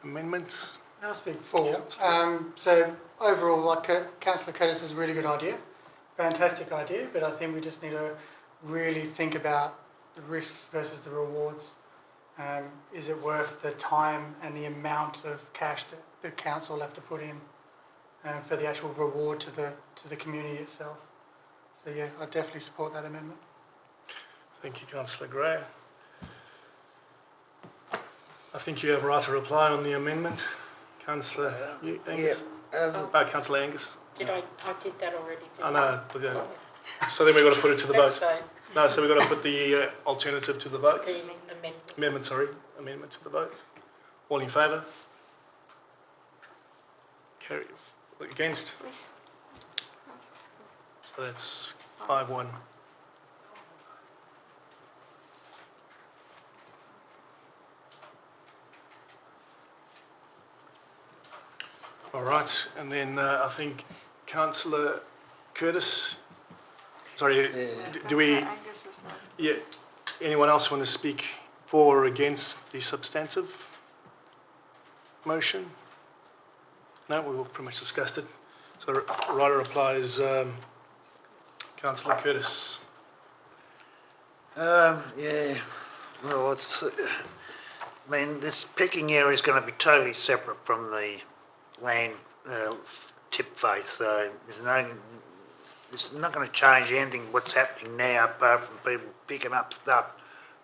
amendment? I'll speak for. So overall, like Councillor Curtis has a really good idea, fantastic idea, but I think we just need to really think about the risks versus the rewards. Is it worth the time and the amount of cash that the council will have to put in for the actual reward to the community itself? So yeah, I definitely support that amendment. Thank you, Councillor Gray. I think you have a right to reply on the amendment. Councillor Angus? Councillor Angus? I did that already, didn't I know. Okay. So then we've got to put it to the vote. Vote. No, so we've got to put the alternative to the vote. The amendment. Amendment to the vote. All in favour? Carry. Against? So that's 5-1. All right, and then I think Councillor Curtis. Sorry, do we? Yeah. Anyone else want to speak for or against the substantive motion? No, we all pretty much discussed it. So Ryder replies, Councillor Curtis. Yeah, well, this picking area is going to be totally separate from the land tip faith, so it's not going to change anything what's happening now apart from people picking up stuff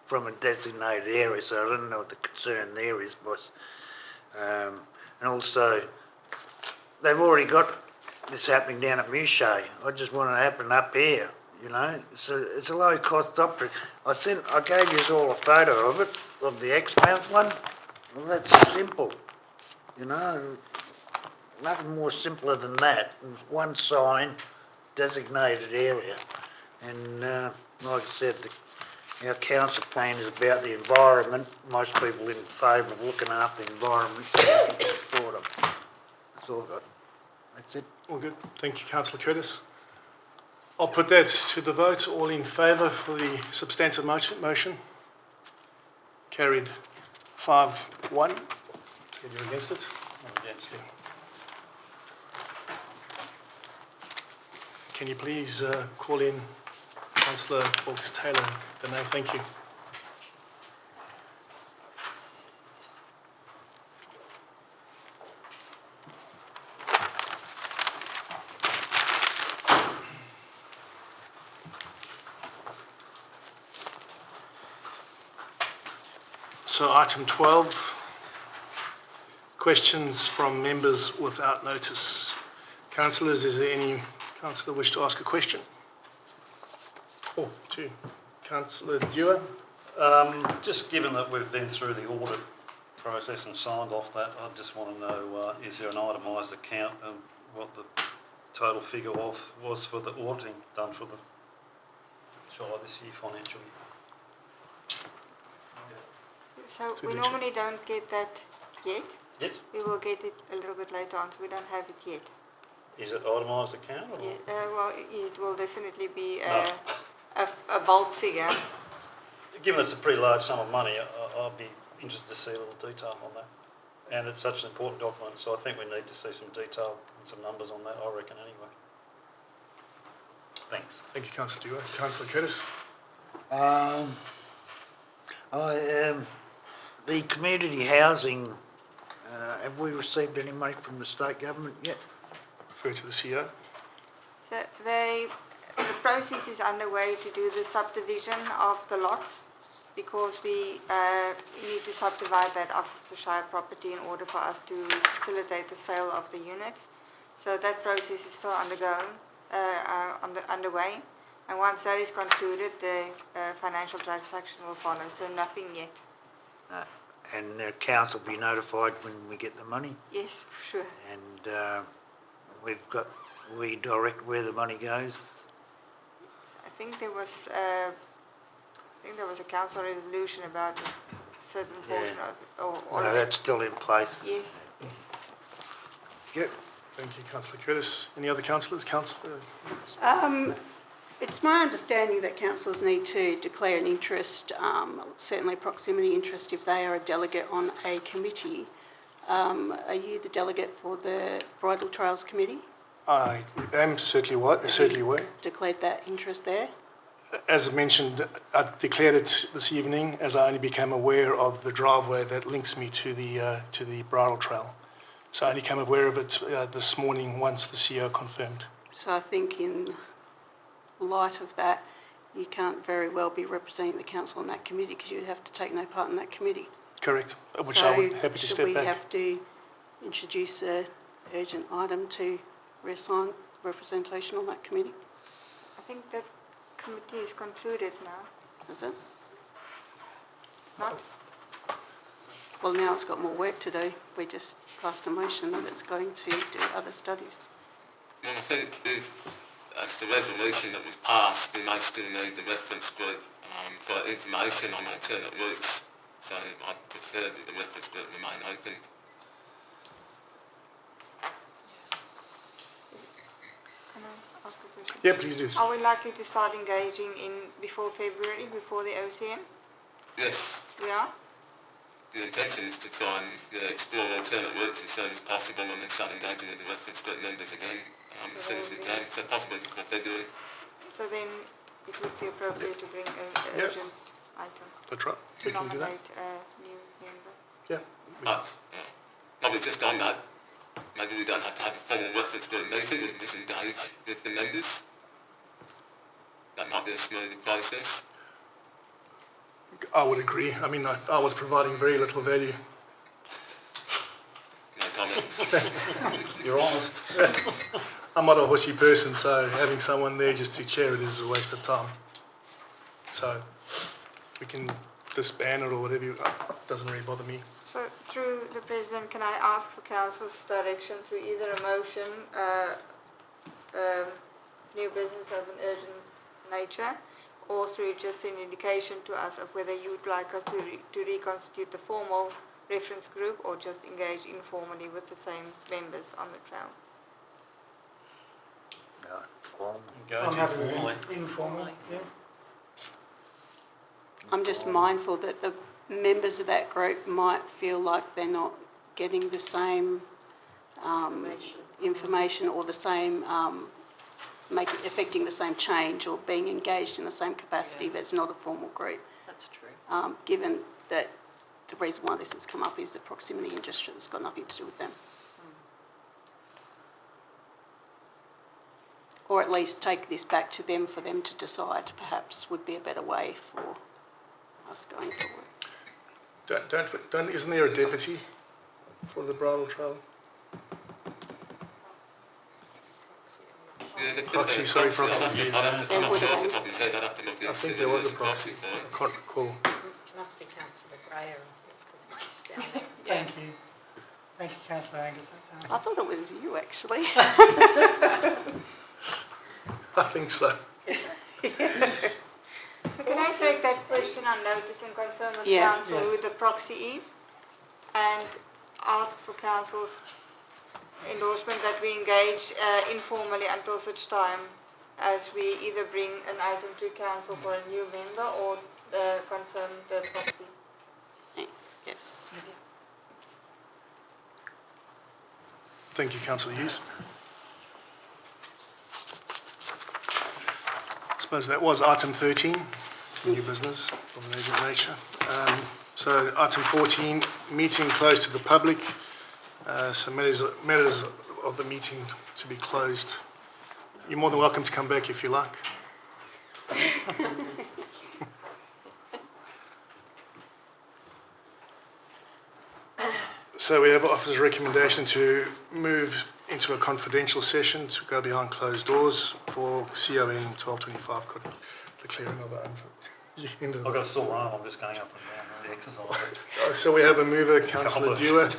from a designated area, so I don't know what the concern there is, boss. And also, they've already got this happening down at Mouchet. I just want it to happen up here, you know. It's a low cost option. I gave you all a photo of it, of the Exmouth one. Well, that's simple, you know. Nothing more simpler than that. One sign, designated area. And like I said, our council plan is about the environment. Most people in favour of looking after the environment, so I think it's support them. That's all I've got. That's it. All good. Thank you, Councillor Curtis. I'll put that to the vote. All in favour for the substantive motion? Carried 5-1. You're against it? I'm against it. Can you please call in Councillor Hawkes-Taylor? Dene, thank you. So item 12, questions from members without notice. Councillors, is there any councillor wish to ask a question? Oh, two. Councillor Dewar. Just given that we've been through the audit process and signed off that, I just want to know, is there an itemised account of what the total figure was for the auditing done for the Shire this year, financial year? So we normally don't get that yet. Yet? We will get it a little bit later on, so we don't have it yet. Is it itemised account? Or? Yeah, well, it will definitely be No. a bulk figure. Given it's a pretty large sum of money, I'd be interested to see a little detail on that. And it's such an important document, so I think we need to see some detail and some numbers on that, I reckon, anyway. Thanks. Thank you, Councillor Dewar. Councillor Curtis. The community housing, have we received any money from the state government yet? Refer to the CEO. So the process is underway to do the subdivision of the lots, because we need to subdivide that off of the Shire property in order for us to facilitate the sale of the units. So that process is still underway, and once that is concluded, the financial transaction will follow. So nothing yet. And the council will be notified when we get the money? Yes, sure. And we direct where the money goes? I think there was a council resolution about a certain portion of it. Or No, that's still in place? Yes, yes. Yep. Thank you, Councillor Curtis. Any other councillors? Councillor? It's my understanding that councillors need to declare an interest, certainly proximity interest, if they are a delegate on a committee. Are you the delegate for the Bridle Trails Committee? I am certainly aware. Declared that interest there? As mentioned, I declared it this evening as I only became aware of the driveway that links me to the bridle trail. So I only became aware of it this morning once the CEO confirmed. So I think in light of that, you can't very well be representing the council on that committee, because you'd have to take no part in that committee. Correct, which I would happy to step should we back. have to introduce an urgent item to reassign representation on that committee? I think that committee is concluded now. Is it? Not? Well, now it's got more work to do. We just passed a motion that it's going to do other studies. Well, I think as the resolution that was passed, we may still need the reference group for information on alternate routes. So I prefer that the reference group remain open. Can I ask a question? Yeah, please do. Are we likely to start engaging before February, before the OCM? Yes, We are? the intention is to try and explore alternate routes as soon as possible and then start engaging with the reference group members again as soon as we can, so possibly before February. So then it would be appropriate to bring an urgent item That's right. to We can do that. nominate a new member. Yeah. Probably just on that, maybe we don't have to have a formal reference to a meeting and disengage with the members. That might be a smoother process. I would agree. I mean, I was providing very little value. No comment. You're honest. I'm not a horsey person, so having someone there just to chair it is a waste of time. So we can disband it or whatever. It doesn't really bother me. So through the President, can I ask for Council's direction through either a motion, new business of an urgent nature, or through just an indication to us of whether you would like us to reconstitute the formal reference group or just engage informally with the same members on the trail? No, formal. I'm happy with informal, yeah. I'm just mindful that the members of that group might feel like they're not getting the same information or the same, affecting the same change or being engaged in the same capacity. That's not a formal group. That's true. Given that the reason why this has come up is the proximity industry that's got nothing to do with them. Or at least take this back to them for them to decide, perhaps, would be a better way for us going forward. Isn't there a deputy for the bridal trail? Proxy, sorry, proxy. There would have been. I think there was a proxy. I can't recall. It must be Councillor Greyer, because he's down there. Thank you. Thank you, Councillor Angus. That sounds I thought it was you, actually. I think so. So can I take that question on notice and confirm with Yeah. Council who the proxy is, and ask for Council's endorsement that we engage informally until such time as we either bring an item to Council for a new member or confirm the proxy? Thanks. Yes. Thank you, Councillor Hughes. I suppose that was item 13, new business of an urgent nature. So item 14, meeting closed to the public. So matters of the meeting to be closed. You're more than welcome to come back if you like. So we have officer's recommendation to move into a confidential session to go behind closed doors for CON 1225, declaring of an I've got a sore arm, I'm just going up and down on the exercise. So we have a mover, Councillor Dewar.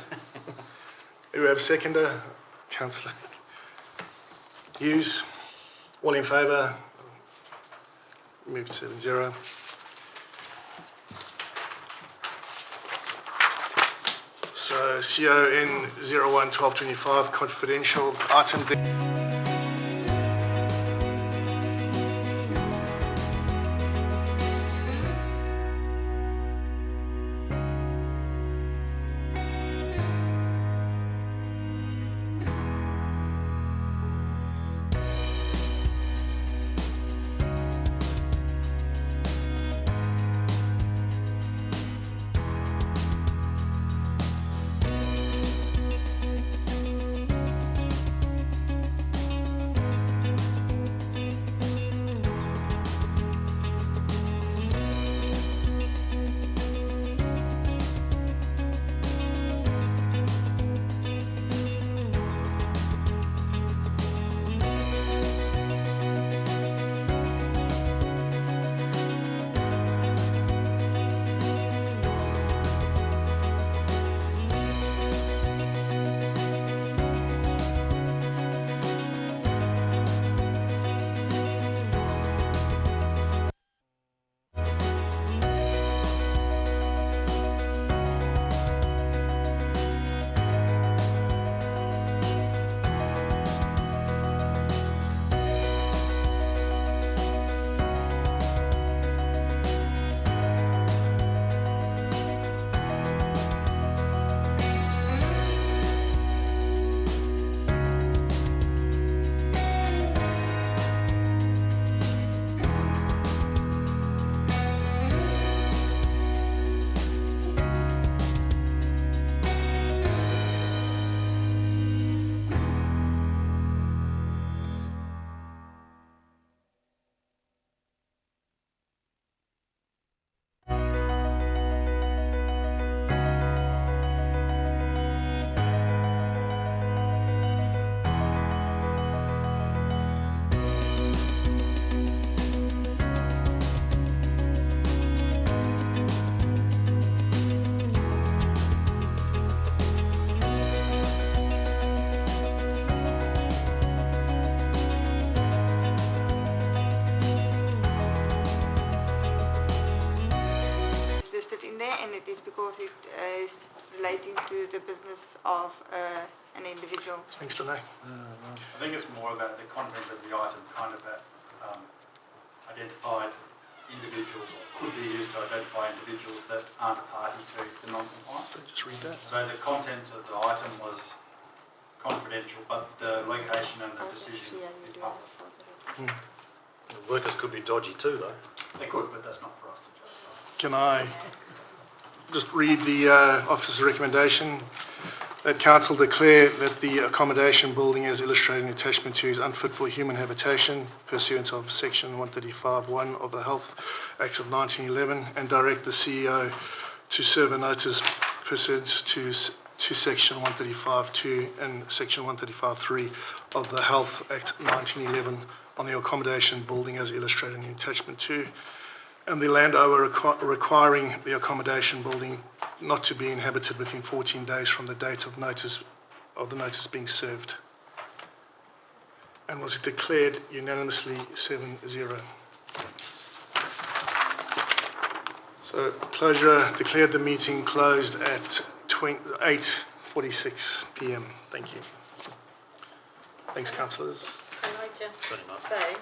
We have a seconder, Councillor Hughes. All in favour? Moved 7-0. So CON 01-1225, confidential item. is because it is relating to the business of an individual. Thanks, Danae. I think it's more about the content of the item, kind of that identified individuals, or could be used to identify individuals that aren't a party to the non-compliance. Just read that. So the content of the item was confidential, but the location and the decision is public. The workers could be dodgy too, though. They could, but that's not for us to judge. Can I just read the officer's recommendation? That council declare that the accommodation building as illustrated in attachment 2 is unfit for human habitation pursuant of section 135(1) of the Health Act of 1911, and direct the CEO to serve a notice pursuant to section 135(2) and section 135(3) of the Health Act 1911 on the accommodation building as illustrated in attachment 2, and the landowner requiring the accommodation building not to be inhabited within 14 days from the date of the notice being served, and was declared unanimously 7-0. So declared the meeting closed at 8:46 p.m. Thank you. Thanks, councillors. Can I just say